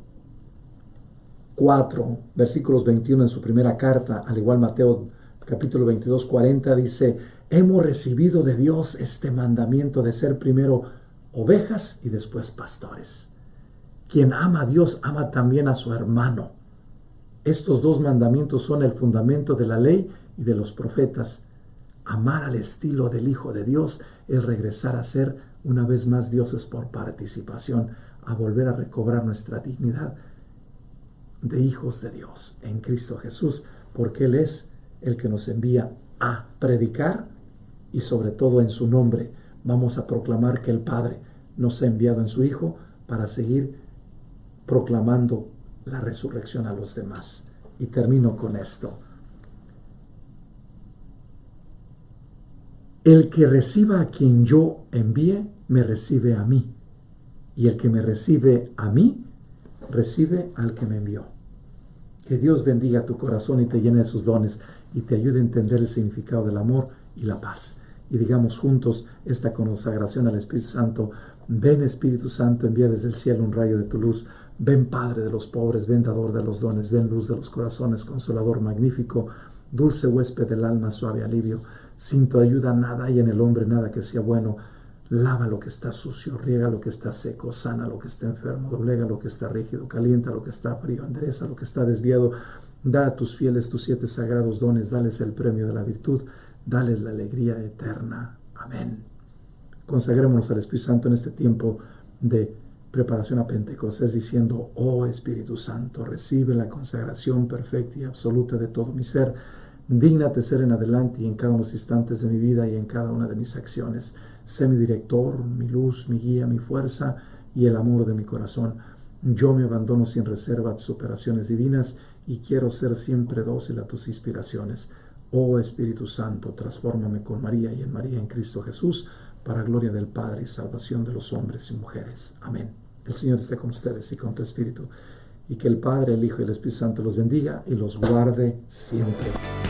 4, versículos 21 en su primera carta, al igual Mateo capítulo 22, 40, dice, hemos recibido de Dios este mandamiento de ser primero ovejas y después pastores. Quien ama a Dios ama también a su hermano. Estos dos mandamientos son el fundamento de la ley y de los profetas. Amar al estilo del Hijo de Dios es regresar a ser una vez más dioses por participación, a volver a recobrar nuestra dignidad de hijos de Dios en Cristo Jesús, porque Él es el que nos envía a predicar y sobre todo en su nombre vamos a proclamar que el Padre nos ha enviado en su Hijo para seguir proclamando la resurrección a los demás. Y termino con esto. El que reciba a quien yo envíe, me recibe a mí. Y el que me recibe a mí, recibe al que me envió. Que Dios bendiga tu corazón y te llene de sus dones y te ayude a entender el significado del amor y la paz. Y digamos juntos esta consagración al Espíritu Santo. Ven Espíritu Santo, envía desde el cielo un rayo de tu luz. Ven Padre de los pobres, ven dador de los dones, ven luz de los corazones, consolador magnífico, dulce huésped del alma, suave alivio. Sin tu ayuda nada hay en el hombre, nada que sea bueno. Lava lo que está sucio, riega lo que está seco, sana lo que está enfermo, doblega lo que está rígido, calienta lo que está frío, endereza lo que está desviado. Da a tus fieles tus 7 sagrados dones, dales el premio de la virtud. dales la alegría eterna. Amén. Consagrémonos al Espíritu Santo en este tiempo de preparación a Pentecostés, diciendo: oh Espíritu Santo, recibe la consagración perfecta y absoluta de todo mi ser. Dígnate ser en adelante y en cada uno de los instantes de mi vida y en cada una de mis acciones. Sé mi director, mi luz, mi guía, mi fuerza y el amor de mi corazón. Yo me abandono sin reserva a tus operaciones divinas y quiero ser siempre dócil a tus inspiraciones. Oh Espíritu Santo, transfórmame con María y en María en Cristo Jesús, para gloria del Padre y salvación de los hombres y mujeres. Amén. El Señor esté con ustedes y con tu espíritu, y que el Padre, el Hijo y el Espíritu Santo los bendiga y los guarde siempre.